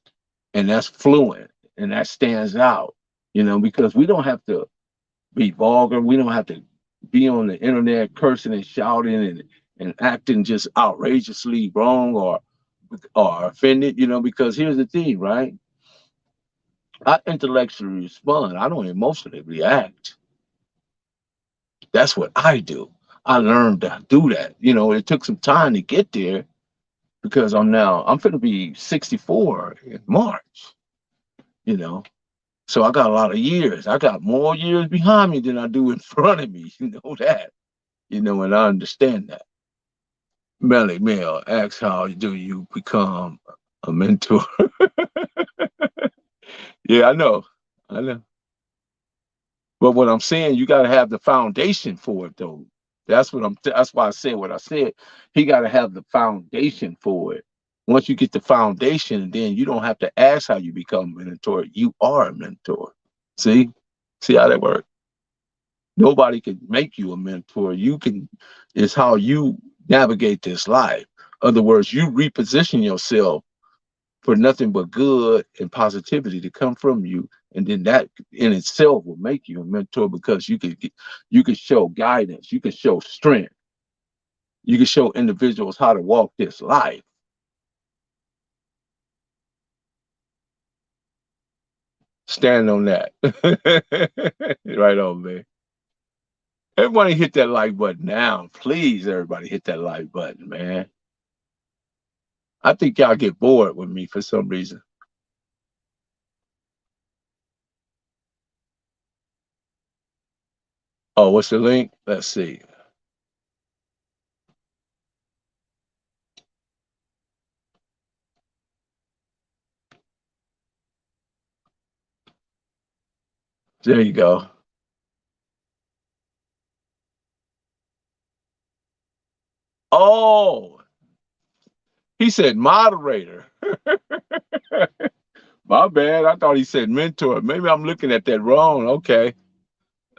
and that's fluent and that stands out, because we don't have to be vulgar. We don't have to be on the internet cursing and shouting and acting just outrageously wrong or offended, because here's the thing, right? I intellectually respond. I don't emotionally react. That's what I do. I learned to do that. It took some time to get there because I'm going to be 64 in March, you know. So I got a lot of years. I got more years behind me than I do in front of me. You know that. And I understand that. Melly Mel asks, how do you become a mentor? Yeah, I know. I know. But what I'm saying, you got to have the foundation for it, though. That's why I said what I said. He got to have the foundation for it. Once you get the foundation, then you don't have to ask how you become a mentor. You are a mentor. See how that works? Nobody can make you a mentor. It's how you navigate this life. In other words, you reposition yourself for nothing but good and positivity to come from you. And then that in itself will make you a mentor because you can show guidance, you can show strength, you can show individuals how to walk this life. Stand on that. Right on, man. Everybody hit that like button now. Please, everybody hit that like button, man. I think y'all get bored with me for some reason. Oh, what's the link? Let's see. There you go. Oh, he said moderator. My bad. I thought he said mentor. Maybe I'm looking at that wrong. Okay.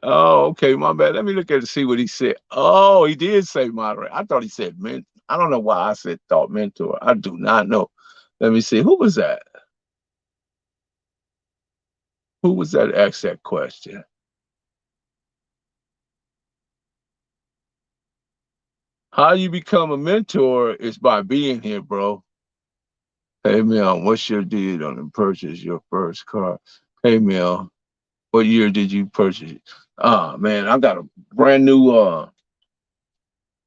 Oh, okay. My bad. Let me look at it to see what he said. Oh, he did say moderator. I thought he said mentor. I don't know why I thought mentor. I do not know. Let me see. Who was that? Who was that asked that question? How you become a mentor is by being here, bro. Hey, Mel, what's your deal on to purchase your first car? Hey, Mel, what year did you purchase it? Ah, man, I got a brand new,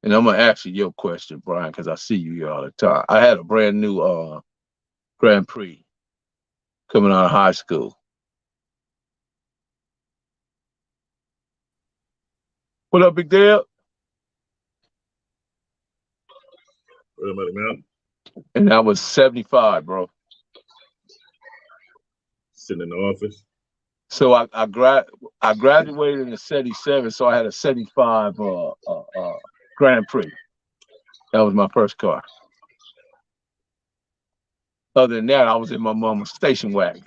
and I'm gonna ask you your question, Brian, because I see you here all the time. I had a brand new Grand Prix coming out of high school. What up, Big Dale? What about Mel? And that was 75, bro. Sitting in the office. So I graduated in a 77, so I had a 75 Grand Prix. That was my first car. Other than that, I was in my mama's station wagon,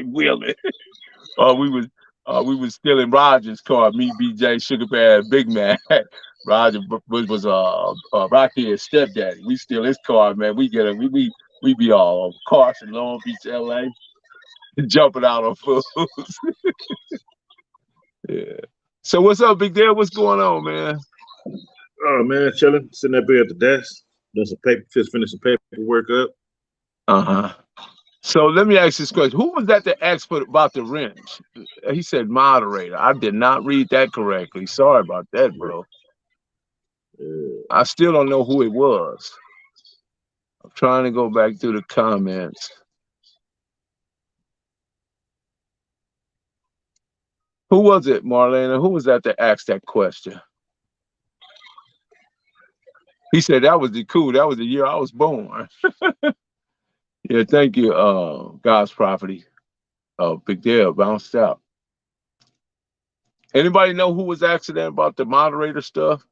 wheeling. We was still in Roger's car. Me, BJ, Sugar Bear, Big Man. Roger was Rocky's stepdaddy. We steal his car, man. We be all over Carson, Long Beach, LA, jumping out on fools. Yeah. So what's up, Big Dale? What's going on, man? Oh man, chilling, sitting up here at the desk, doing some paper, just finishing some paperwork up. Uh-huh. So let me ask this question. Who was that expert about the wrench? He said moderator. I did not read that correctly. Sorry about that, bro. I still don't know who it was. I'm trying to go back through the comments. Who was it, Marlena? Who was that asked that question? He said that was That was the year I was born. Yeah, thank you, God's property. Big Dale bounced out. Anybody know who was asking that about the moderator stuff?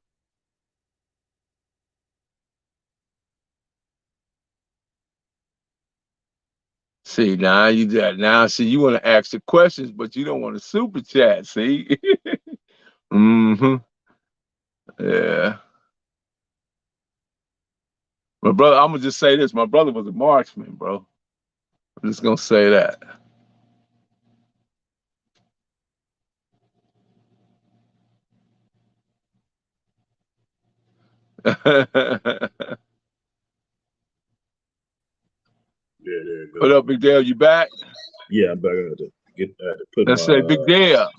See, now you want to ask the questions, but you don't want to super chat, see? Mm-hmm. Yeah. My brother, I'm gonna just say this. My brother was a marksman, bro. I'm just gonna say that. Yeah. What up, Big Dale? You back? Yeah, I'm back. I had to put Let's say, Big Dale,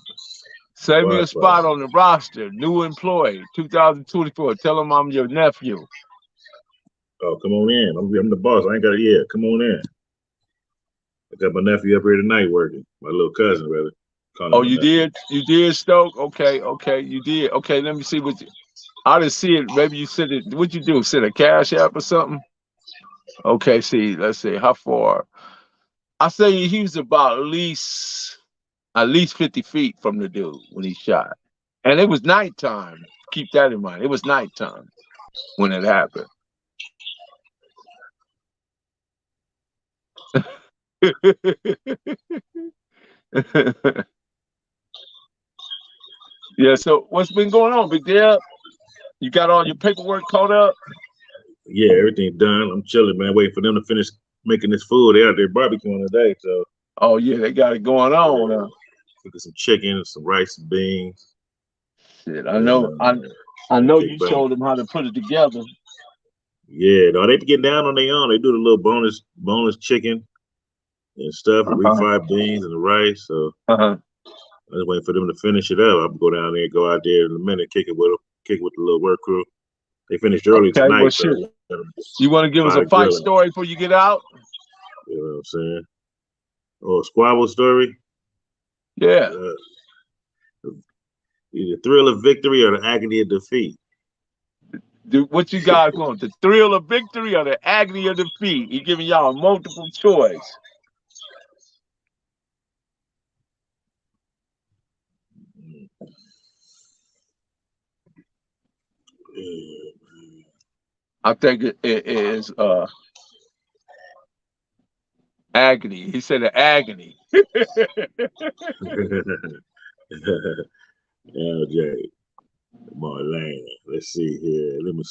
save me a spot on the roster. New employee, 2024. Tell him I'm your nephew. Oh, come on in. I'm the boss. I ain't got it yet. Come on in. I got my nephew up here tonight working. My little cousin, rather. Oh, you did? You did, Stoke? Okay, you did. Okay, let me see what you... I didn't see it. Maybe you sent it. What'd you do? Send a cash app or something? Okay, see, let's see. How far? I say he was about at least 50 feet from the dude when he shot. And it was nighttime. Keep that in mind. It was nighttime when it happened. Yeah, so what's been going on, Big Dale? You got all your paperwork caught up? Yeah, everything's done. I'm chilling, man. Waiting for them to finish making this food. They're out there barbecuing today, so. Oh yeah, they got it going on. Yeah. Cooking some chicken, some rice and beans. Shit, I know you showed them how to put it together. Yeah, no, they getting down on their own. They do the little boneless chicken and stuff, refried beans and the rice. So I was waiting for them to finish it up. I'll go down there, go out there in a minute, kick it with the little work crew. They finished early tonight. Well, so you want to give us a fight story before you get out? You know what I'm saying? Oh, a squabble story? Yeah. The thrill of victory or the agony of defeat? Dude, what you guys want? The thrill of victory or the agony of defeat? He's giving y'all multiple choice. I think it is agony. He said the agony. LJ, Marlene. Let's see here. Let me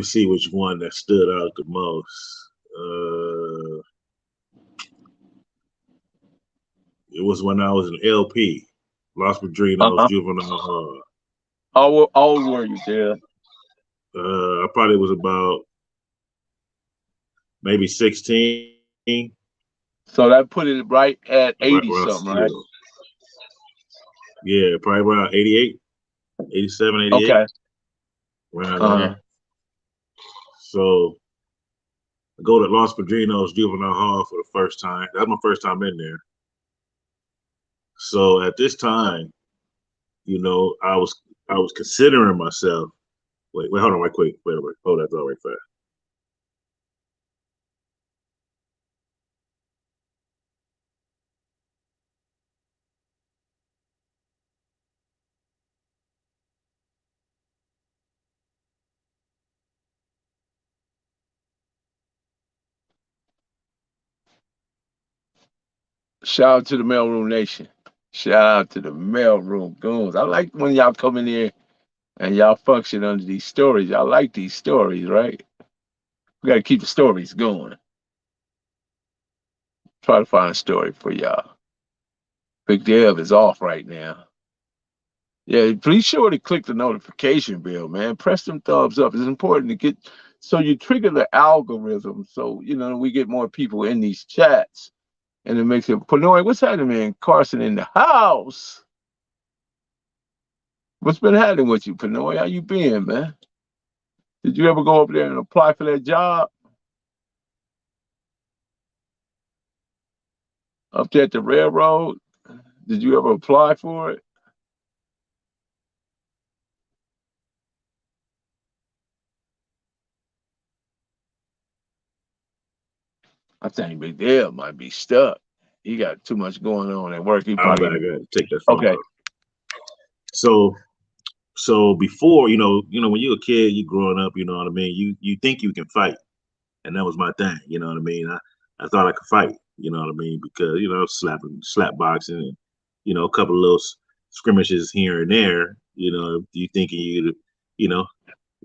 see which one that stood out the most. It was when I was in LP, Lost my Dream. I was juvenile hall. How old were you there? I probably was about maybe 16. So that put it right at Right 80 around, something, right? yeah, probably around 88, 87, 88, Okay. around Uh-huh. there. So I go to Los Padrinos Juvenile Hall for the first time. That's my first time in there. So at this time, I was considering myself. Wait, hold on, right quick. Wait, hold that thought right fast. Shout out to the Mailroom Nation. Shout out to the Mailroom Goons. I like when y'all come in here and y'all function under these stories. Y'all like these stories, right? We got to keep the stories going. Try to find a story for y'all. Big Dev is off right now. Yeah, please sure to click the notification bell, man. Press them thumbs up. It's important to get so you trigger the algorithm so we get more people in these chats. And it makes it Panoy, what's happening, man? Carson in the house. What's been happening with you, Panoy? How you been, man? Did you ever go over there and apply for that job up there at the railroad? Did you ever apply for it? I think Big Dale might be stuck. He got too much going on at work. He I'm back. probably I had to take that phone okay. call. So before, when you're a kid, you growing up, you know what I mean. You think you can fight, and that was my thing. You know what I mean. I thought I could fight. You know what I mean, because slap boxing, and a couple of little skirmishes here and there. You thinking you know,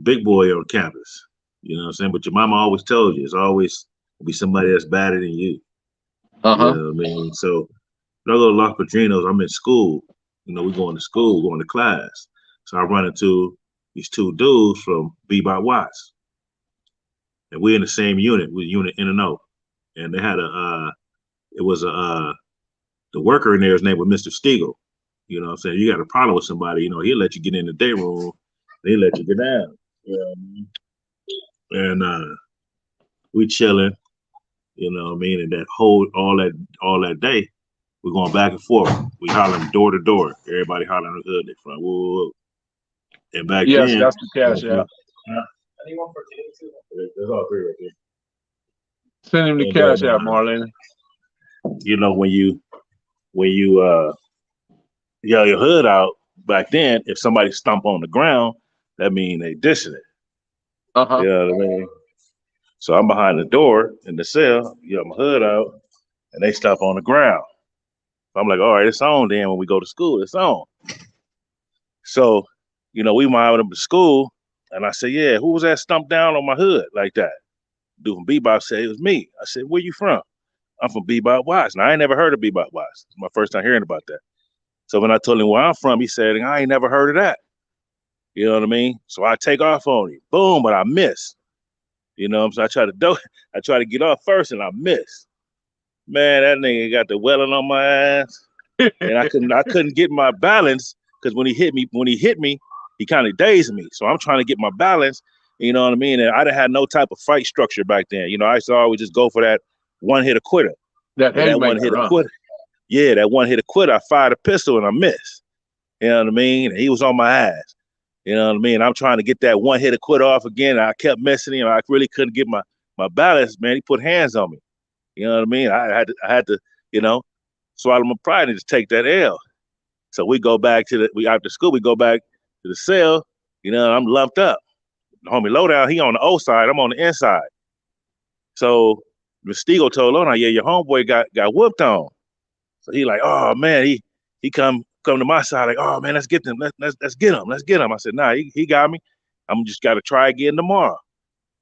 big boy on campus. You know what I'm saying? But your mama always told you it's always be somebody that's better than you. You Uh-huh. know what I mean? So when I go to Los Padrinos, I'm in school. We going to school, going to class. So I run into these two dudes from Bebop Watts. And we're in the same unit, we're unit N and O. And they had the worker in there's name was Mr. Stiegel. You know what I'm saying? You got a problem with somebody, he'll let you get in the day room, they let you get down. You know what I mean? And we chilling, you know what I mean? And that whole all that day, we're going back and forth. We hollering door to door. Everybody hollering on the hood. They front. Whoa, whoa, whoa. And back Yes, then, that's the cash out. there's all three right there. Send him the And cash then, out, Marlene. when you yell your hood out back then, if somebody stomp on the ground, that mean they dissing it. Uh-huh. You know what I mean? So I'm behind the door in the cell, yell my hood out, and they stomp on the ground. So I'm like, all right, it's on then when we go to school, it's on. So, we wound up to school, and I said, yeah, who was that stumped down on my hood like that? Dude from Bebop said it was me. I said, where you from? I'm from Bebop Watts. Now, I ain't never heard of Bebop Watts. It's my first time hearing about that. So when I told him where I'm from, he said, I ain't never heard of that. You know what I mean? So I take off on him. Boom, but I miss. So I try to get off first and I miss. Man, that nigga got the welling on my ass. And I couldn't get my balance because when he hit me, he kind of dazed me. So I'm trying to get my balance, you know what I mean? And I didn't have no type of fight structure back then. I used to always just go for that one hit a quitter. That And that one hit haymaker, a huh? quitter. Yeah, that one hit a quitter. I fired a pistol and I missed. You know what I mean? And he was on my ass. You know what I mean? I'm trying to get that one hit a quitter off again. I kept missing him. I really couldn't get my balance, man. He put hands on me. You know what I mean? I had to, swallow my pride and just take that L. So we go back after school, we go back to the cell. I'm lumped up. The homie Lowdown, he on the O side, I'm on the inside. So Mystigo told Lowdown, yeah, your homeboy got whooped on. So he like, oh man, he come to my side like, oh man, let's get them, let's get him. I said, nah, he got me. I'm just got to try again tomorrow.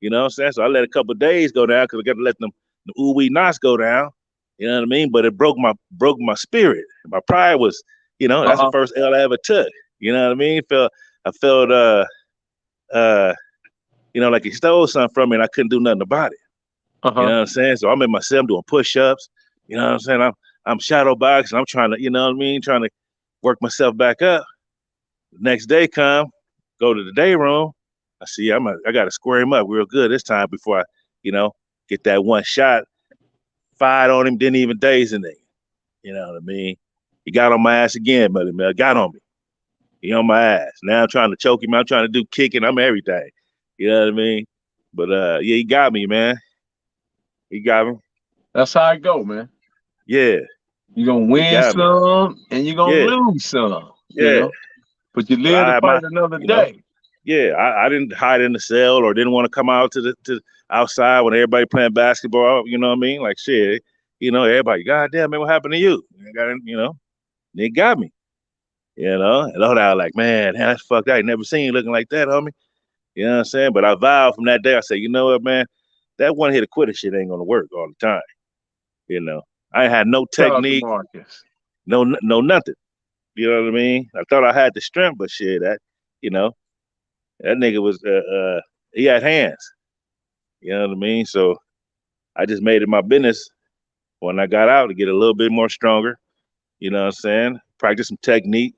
You know what I'm saying? So I let a couple of days go down because I got to let the ooh-wee knots go down. You know what I mean? But it broke my spirit. My pride was, that's the Uh-huh. first L I ever took. You know what I mean? like he stole something from me and I couldn't do nothing about it. You know what I'm saying? So I'm in my cell doing push-ups. You know what I'm saying? I'm shadow boxing. I'm trying to, you know what I mean? Trying to work myself back up. The next day come, go to the day room. I see I got to square him up real good this time before I, get that one shot. Fired on him, didn't even daze the nigga. You know what I mean? He got on my ass again, but he got on me. He on my ass. Now I'm trying to choke him. I'm trying to do kicking. I'm everything. You know what I mean? But yeah, he got me, man. He got me. That's how it go, man. Yeah. You're gonna win some and you're gonna lose some. Yeah. You know? But you live to fight another day. Yeah, I didn't hide in the cell or didn't want to come out to outside when everybody playing basketball. You know what I mean? Like shit. Everybody, God damn, man, what happened to you? They got me. And all that, I was like, man, that's fucked. I ain't never seen you looking like that, homie. You know what I'm saying? But I vowed from that day, I said, you know what, man, that one hit a quitter shit ain't gonna work all the time. I had no technique, no nothing. You know what I mean? I thought I had the strength, but shit, that nigga was he had hands. You know what I mean? So I just made it my business when I got out to get a little bit more stronger. You know what I'm saying? Practice some technique,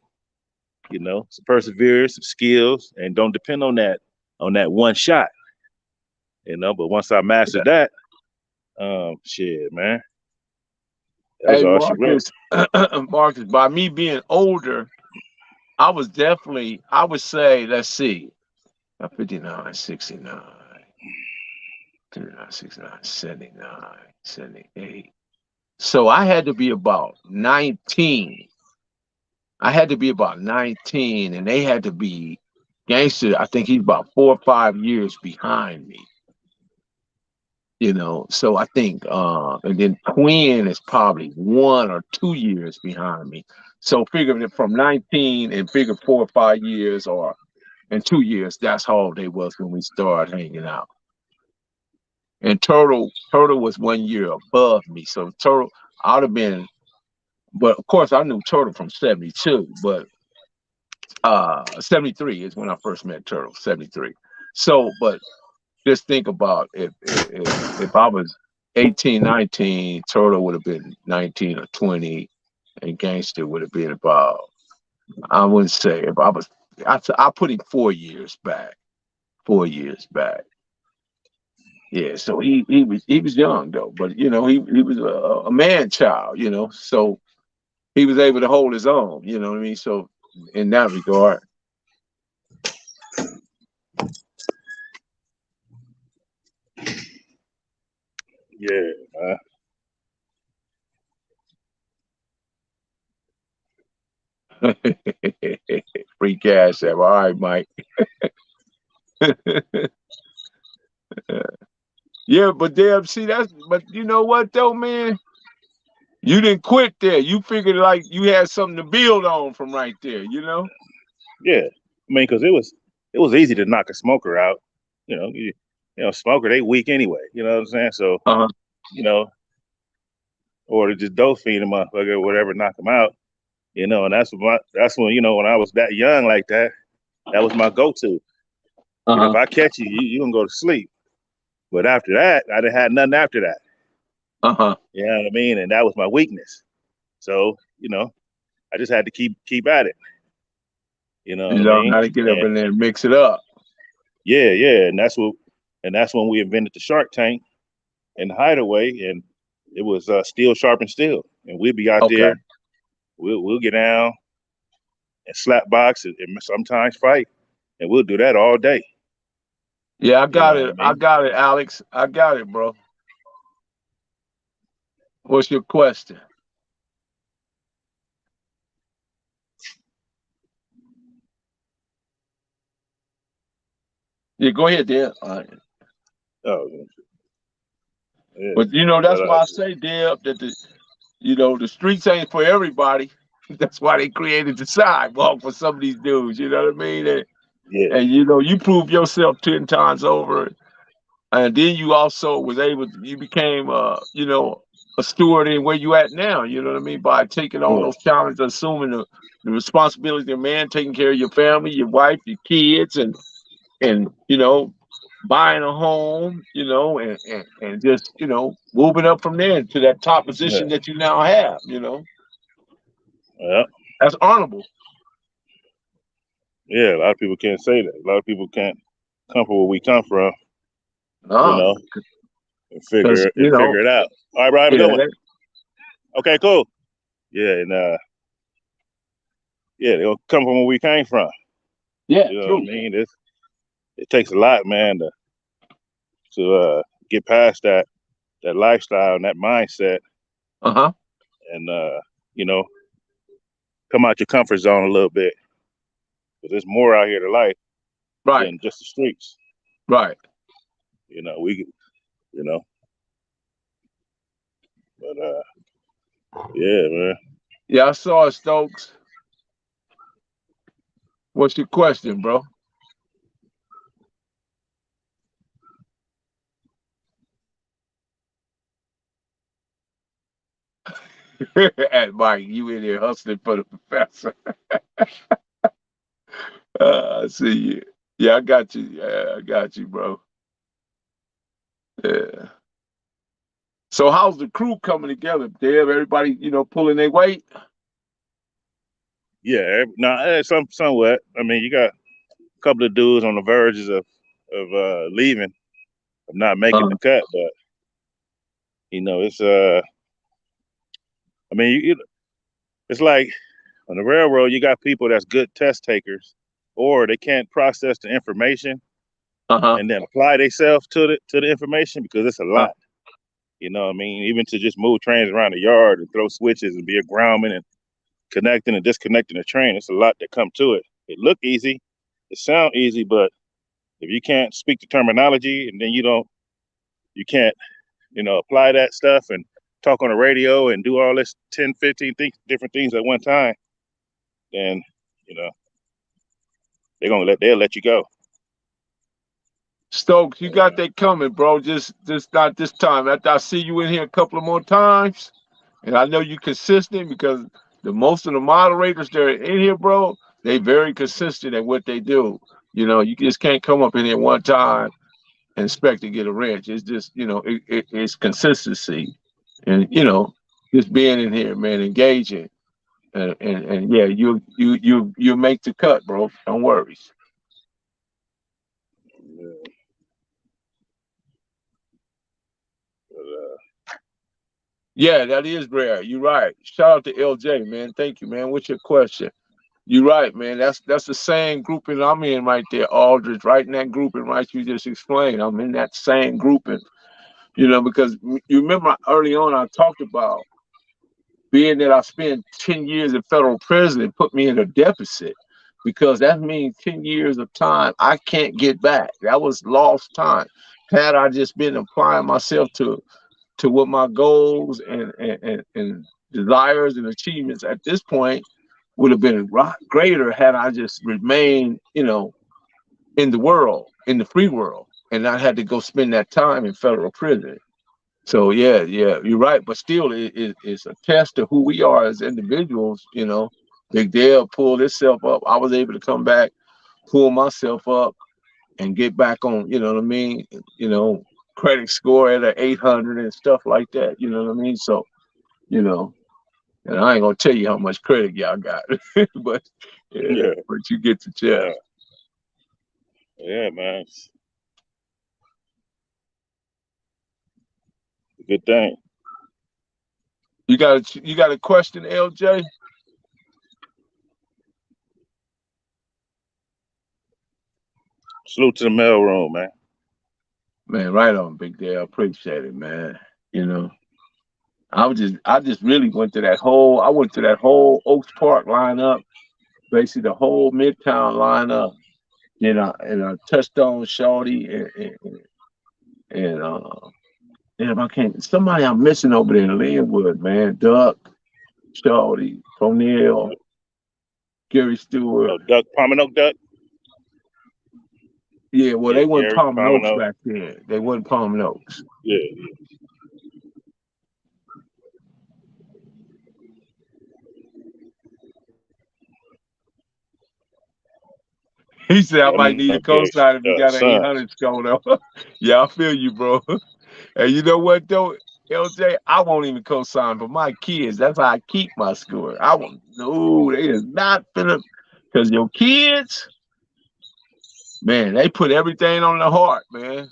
some perseverance, some skills, and don't depend on that one shot. But once I mastered that, shit, man. Hey, Marcus, by me being older, I was definitely, I would say, let's see, 59, 69, 59, 69, 79, 78. So I had to be about 19. I had to be about 19, and they had to be gangster. I think he's about 4 or 5 years behind me. So I think, and then Quinn is probably 1 or 2 years behind me. So figure it from 19 and figure 4 or 5 years or in 2 years, that's how old they was when we started hanging out. And Turtle was 1 year above me. So Turtle, I'd have been, but of course I knew Turtle from 72, but 73 is when I first met Turtle, 73. So, but just think about if I was 18, 19, Turtle would have been 19 or 20, and Gangster would have been about, I wouldn't say, if I was, I put him 4 years back. 4 years back. Yeah, so he was young though, but he was a man child, so he was able to hold his own, you know what I mean? So in that regard. Yeah, Free cash app. All right, Mike. Yeah, but damn, see, but you know what though, man? You didn't quit there. You figured like you had something to build on from right there, Yeah, I mean, because it was easy to knock a smoker out. Smoker, they weak anyway. You know what I'm saying? So, or to just dope feed them motherfucker or whatever, knock them out. And that's when when I was that young like that, that was my go-to. If I catch you, you gonna go to sleep. But after that, I didn't have nothing after that. You know what I mean? And that was my weakness. So, I just had to keep at it. You know what I mean? How to get up in there and mix it up. Yeah. And that's when we invented the Shark Tank and the Hideaway, and it was steel sharpen steel. And we'd be out there, we'll get down and slap box and sometimes fight. And we'll do that all day. Yeah, I got it. I got it, Alex. I got it, bro. What's your question? Yeah, go ahead, Deb. Oh, yeah. But that's why I say, Deb, that the streets ain't for everybody. That's why they created the sidewalk for some of these dudes. You know what I mean? And you prove yourself 10 times over, and then you also was able. You became, a steward in where you at now. You know what I mean? By taking all those challenges, assuming the responsibility of man, taking care of your family, your wife, your kids, and you know, buying a home, you know, and just, you know, moving up from there to that top position that you now have, you know. Yeah. That's honorable. Yeah, a lot of people can't say that. A lot of people can't come from where we come from, you know, and figure it out. All right, bro, have a good one. Okay, cool. Yeah, and yeah, they'll come from where we came from. Yeah, you know true. what I mean? It takes a lot, man, to get past that lifestyle and that mindset. And you know, come out your comfort zone a little bit, because there's more out here to life than just the streets. Right. You know, you know, but yeah, man. Yeah, I saw it, Stokes. What's your question, bro? And Mike, you in here hustling for the professor. I see you. Yeah, I got you. Yeah, I got you, bro. Yeah. So how's the crew coming together? Dave, everybody, you know, pulling their weight? Yeah, somewhat. I mean, you got a couple of dudes on the verges of leaving, of not making the cut, but you know, it's I mean, it's like on the railroad, you got people that's good test takers, or they can't process the information and then apply themselves to the information, because it's a lot. You know what I mean? Even to just move trains around the yard and throw switches and be a groundman and connecting and disconnecting a train, it's a lot that come to it. It look easy, it sound easy, but if you can't speak the terminology, and then you can't, you know, apply that stuff and talk on the radio and do all this 10, 15 different things at one time, then, you know, they'll let you go. Stokes, you got that coming, bro. Just not this time. After I see you in here a couple of more times, and I know you consistent, because most of the moderators that are in here, bro, they very consistent at what they do. You know, you just can't come up in here one time and expect to get a wrench. It's just, you know, it's consistency, and you know, just being in here, man, engaging, and yeah, you make the cut, bro. Don't worry. Yeah, that is rare. You're right. Shout out to LJ, man. Thank you, man. What's your question? You're right, man. That's the same grouping I'm in right there, Aldridge. Right in that grouping, right? You just explained. I'm in that same grouping. You know, because you remember early on I talked about being that I spent 10 years in federal prison, it put me in a deficit, because that means 10 years of time I can't get back. That was lost time. Had I just been applying myself to what my goals and desires and achievements at this point would have been greater, had I just remained, you know, in the world, in the free world, and not had to go spend that time in federal prison. So yeah, you're right. But still, it's a test of who we are as individuals. You know, Big Dale pulled himself up. I was able to come back, pull myself up, and get back on. You know what I mean? You know, credit score at an 800 and stuff like that. You know what I mean? So, you know, and I ain't gonna tell you how much credit y'all got, but yeah, but you get the chance. Yeah, man. It's a good thing. You got a question, LJ? Salute to the mail room, man. Man, right on, Big Dale. Appreciate it, man. You know, I just really went to that whole Oaks Park lineup, basically the whole Midtown lineup. You know, and I touched on Shorty and damn, I can't. Somebody I'm missing over there in Linwood, man. Duck, Shorty, O'Neal, Gary Stewart. Oh, Duck, Palm Oak Duck. Yeah, well, they weren't Palm Oaks back then. They weren't Palm Oaks. Yeah. He said I Yeah, might I'm need a gonna get cosign if you got an sons. 800 score though. Yeah, I feel you, bro. And you know what though, LJ, I won't even cosign for my kids. That's how I keep my score. I won't. No, they is not finna. Cause your kids, man, they put everything on the heart, man.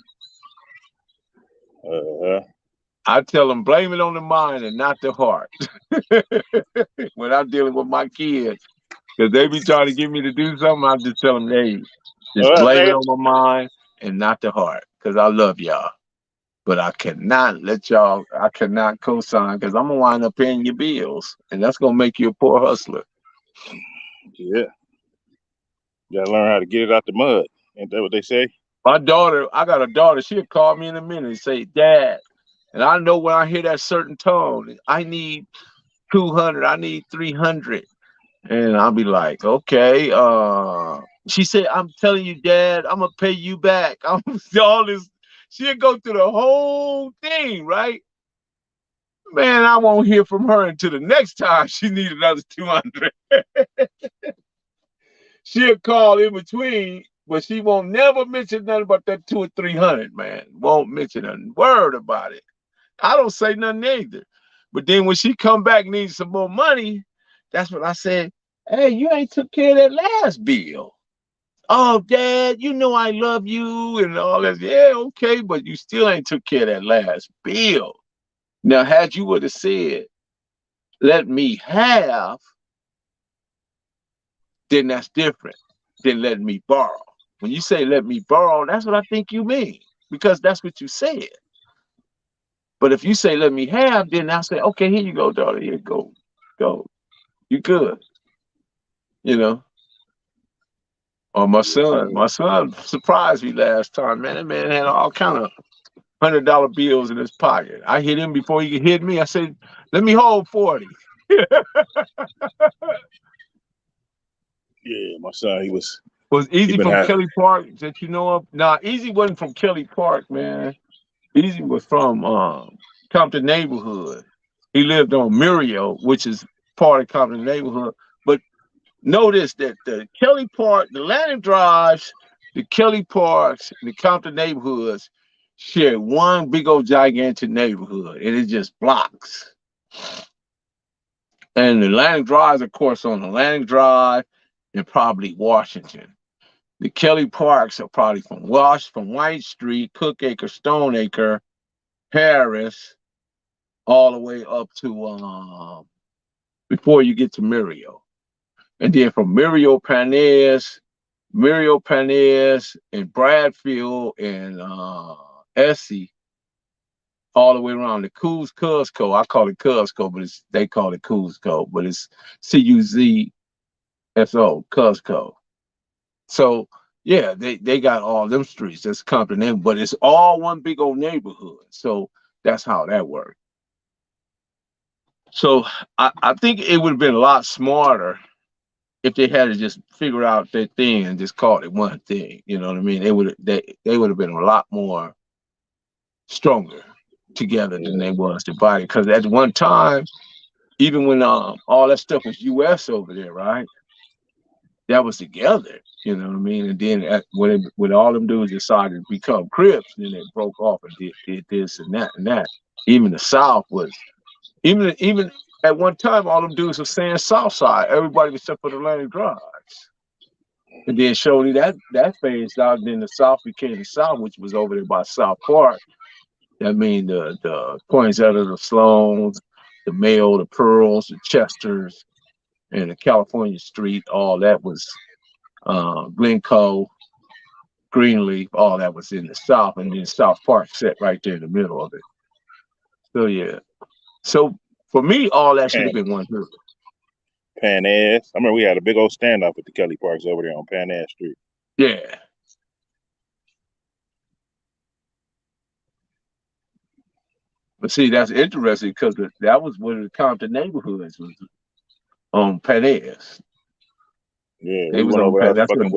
I tell them blame it on the mind and not the heart. When I'm dealing with my kids, because they be trying to get me to do something, I just tell them, hey, just blame it on my mind and not the heart, because I love y'all. But I cannot I cannot co-sign because I'm going to wind up paying your bills. And that's going to make you a poor hustler. Yeah. You gotta learn how to get it out the mud. Ain't that what they say? My daughter, I got a daughter, she'll call me in a minute and say, Dad, and I know when I hear that certain tone, I need 200, I need 300. And I'll be like, okay. She said, I'm telling you, Dad, I'm gonna pay you back. I'm all this. She'll go through the whole thing, right? Man, I won't hear from her until the next time she needs another 200. She'll call in between, but she won't never mention nothing about that 200 or 300. Man, won't mention a word about it. I don't say nothing either. But then when she come back and needs some more money, that's when I said, hey, you ain't took care of that last bill. Oh, Dad, you know I love you and all that. Yeah, okay, but you still ain't took care of that last bill. Now, had you would have said, let me have, then that's different than letting me borrow. When you say let me borrow, that's what I think you mean, because that's what you said. But if you say let me have, then I say, okay, here you go, daughter. Here you go. Go. You good. You know? Or my son surprised me last time, man. That man had all kind of $100 bills in his pocket. I hit him before he could hit me. I said, let me hold 40. Yeah, my son, Was Easy been from having. Kelly Park that you know of? Nah, Easy wasn't from Kelly Park, man. Easy was from Compton neighborhood. He lived on Muriel, which is part of Compton neighborhood. But notice that the Kelly Park, the Landing Drives, the Kelly Parks, and the Compton neighborhoods share one big old gigantic neighborhood, and it just blocks. And the Landing Drives, of course, on the Landing Drive and probably Washington. The Kelly Parks are probably from White Street, Cookacre, Stoneacre, Paris, all the way up to before you get to Muriel. And then from Muriel, Panez, and Bradfield and Essie, all the way around the Cuzco. I call it Cuzco, but they call it Cuzco, but it's Cuzso, Cuzco. So yeah, they got all them streets. That's Compton, but it's all one big old neighborhood. So that's how that works. So I think it would have been a lot smarter if they had to just figure out their thing and just call it one thing. You know what I mean? They would have been a lot more stronger together than they was divided. Because at one time, even when all that stuff was U.S. over there, right? That was together. You know what I mean? And then when all them dudes decided to become Crips, then they broke off and did this and that and that. Even the South was even at one time, all them dudes were saying South Side. Everybody except for the Landing Drives. And then shortly that phased out. And then the South became the South, which was over there by South Park. I mean the Poinsettia, the Sloans, the Mayo, the Pearls, the Chesters, and the California Street. All that was Glencoe, Greenleaf. All that was in the South, and then South Park sat right there in the middle of it. So yeah. So for me, all that should have been one group. Panez. I remember we had a big old standoff at the Kelly Parks over there on Panez Street. Yeah. But see, that's interesting because that was one of the Compton neighborhoods was on Panez. Yeah, They we was went on over there that's messing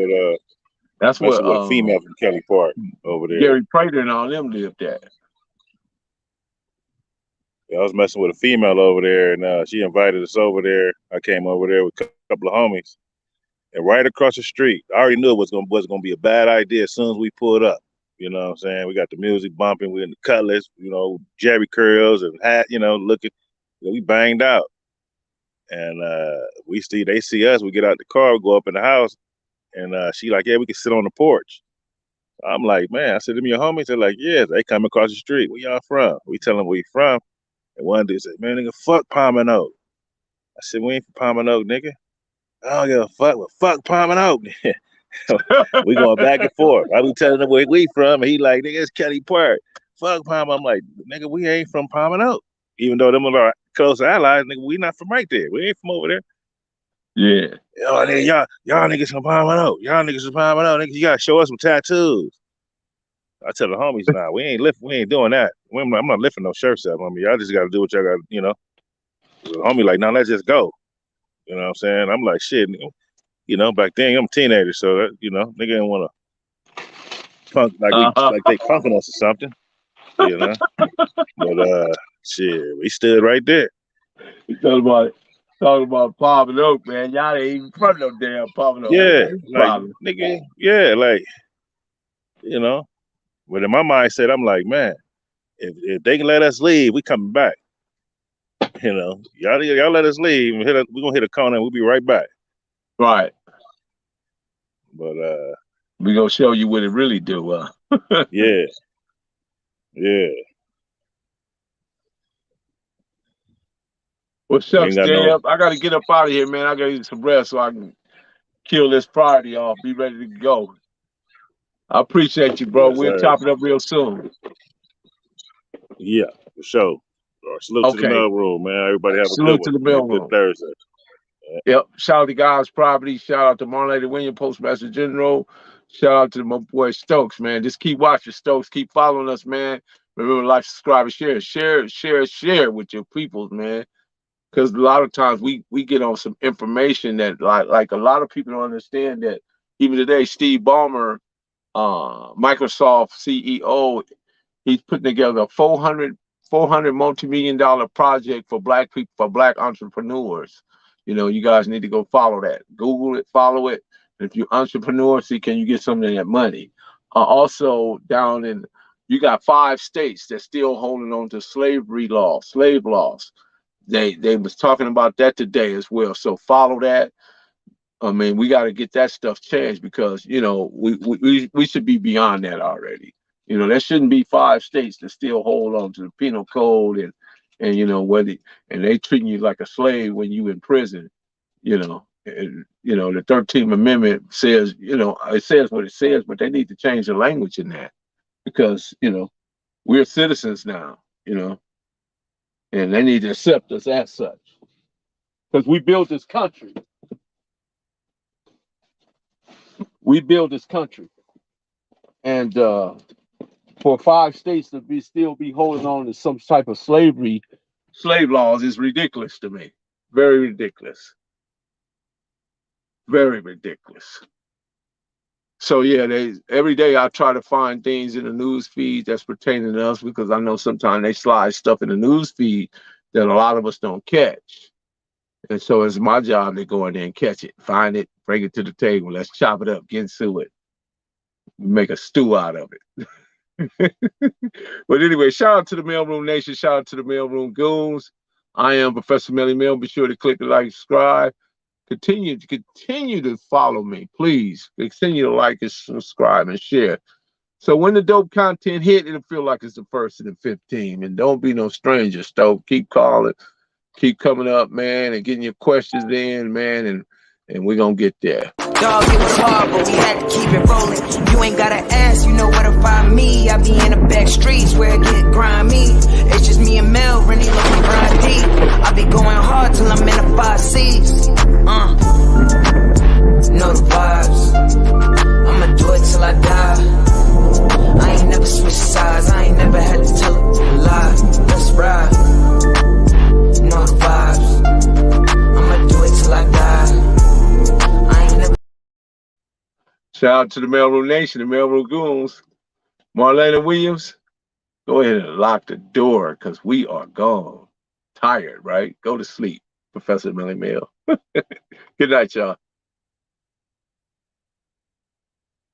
where with a female from Kelly Park over there. Gary Prater and all them lived at. Yeah, I was messing with a female over there, and she invited us over there. I came over there with a couple of homies, And right across the street, I already knew it was gonna be a bad idea as soon as we pulled up. You know what I'm saying? We got the music bumping, we in the Cutlass, you know, Jerry curls and hat, you know, looking, we banged out. And they see us, we get out the car, we go up in the house, and she like, yeah, we can sit on the porch. I'm like, man, I said, them your homies? They're like, yeah, they come across the street. Where y'all from? We tell them where we from. And one dude said, man, nigga, fuck Palm and Oak. I said, we ain't from Palm and Oak, nigga. I don't give a fuck, but fuck Palm and Oak. We going back and forth. I be telling him where we from, and he like, nigga, it's Kelly Park. Fuck Palm. I'm like, nigga, we ain't from Palm and Oak. Even though them are our close allies, nigga, we not from right there. We ain't from over there. Yeah. Oh, nigga, y'all niggas from Palm and Oak. Y'all niggas from Palm and Oak. Nigga, you gotta show us some tattoos. I tell the homies, nah, we ain't doing that. I'm not lifting no shirts up, homie. Y'all just gotta do what y'all gotta, you know. The homie like, nah, let's just go. You know what I'm saying? I'm like, shit, you know, back then I'm a teenager, so that, you know, nigga didn't want to punk like they punking us or something, you know. But shit, we stood right there. You talking about Palm and Oak, man. Y'all ain't even from no damn Palm and Oak. Yeah, like nigga, yeah, like, you know. But in my mindset, I'm like, man, if they can let us leave, we coming back. You know, y'all let us leave, we're gonna hit a corner and we'll be right back. Right. But we gonna show you what it really do. Yeah. Well, shucks, Deb, I gotta get up out of here, man. I gotta eat some rest so I can kill this Friday off, be ready to go. I appreciate you, bro. We'll chop it up real soon. Yeah, for sure. Salute to the mail room, man. Everybody have a good one. Salute to the mail room. Good Thursday. Yep. Shout out to God's Property. Shout out to Marlene Williams, Postmaster General. Shout out to my boy Stokes, man. Just keep watching, Stokes. Keep following us, man. Remember, like, subscribe, and share with your peoples, man. Because a lot of times we get on some information that like a lot of people don't understand that even today, Steve Ballmer, Microsoft CEO, he's putting together a 400 multi-million-dollar project for black people, for black entrepreneurs. You know, you guys need to go follow that. Google it, follow it. And if you're entrepreneur, see, can you get some of that money? Also, you got 5 states that's still holding on to slave laws. They was talking about that today as well. So follow that. I mean, we got to get that stuff changed because, you know, we should be beyond that already. You know, there shouldn't be 5 states that still hold on to the penal code and you know, and they treating you like a slave when you in prison, you know. And, you know, the 13th Amendment says, you know, it says what it says, but they need to change the language in that because, you know, we're citizens now, you know, and they need to accept us as such because we built this country. We build this country, and for 5 states to still be holding on to some type of slave laws is ridiculous to me. Very ridiculous. Very ridiculous. So yeah, every day I try to find things in the news feed that's pertaining to us because I know sometimes they slide stuff in the news feed that a lot of us don't catch. And so it's my job to go in there and catch it, find it, bring it to the table. Let's chop it up, get into it, make a stew out of it. But anyway, shout out to the Mailroom Nation. Shout out to the Mailroom Goons. I am Professor Melly Mill. Be sure to click the like, subscribe. Continue to follow me, please. Continue to like and subscribe and share. So when the dope content hit, it'll feel like it's the first of the 15. And don't be no stranger, Stoke. Keep calling. Keep coming up, man, and getting your questions in, man, and we're gonna get there. Dog, it was hard, but we had to keep it rolling. You ain't gotta ask, you know where to find me. I be in the back streets where it get grimy. It's just me and Mel, really looking grind deep. I be going hard till I'm in the 5 C's. Know the vibes. I'ma do it till I die. I ain't never switched sides. I ain't never had to tell a lie. Let's ride. Know the vibes. I'ma do it till I die. I ain't never. Shout out to the Mailroom Nation, the Mailroom Goons. Marlene Williams, go ahead and lock the door because we are gone. Tired, right? Go to sleep, Professor Melly Mill. Good night, y'all.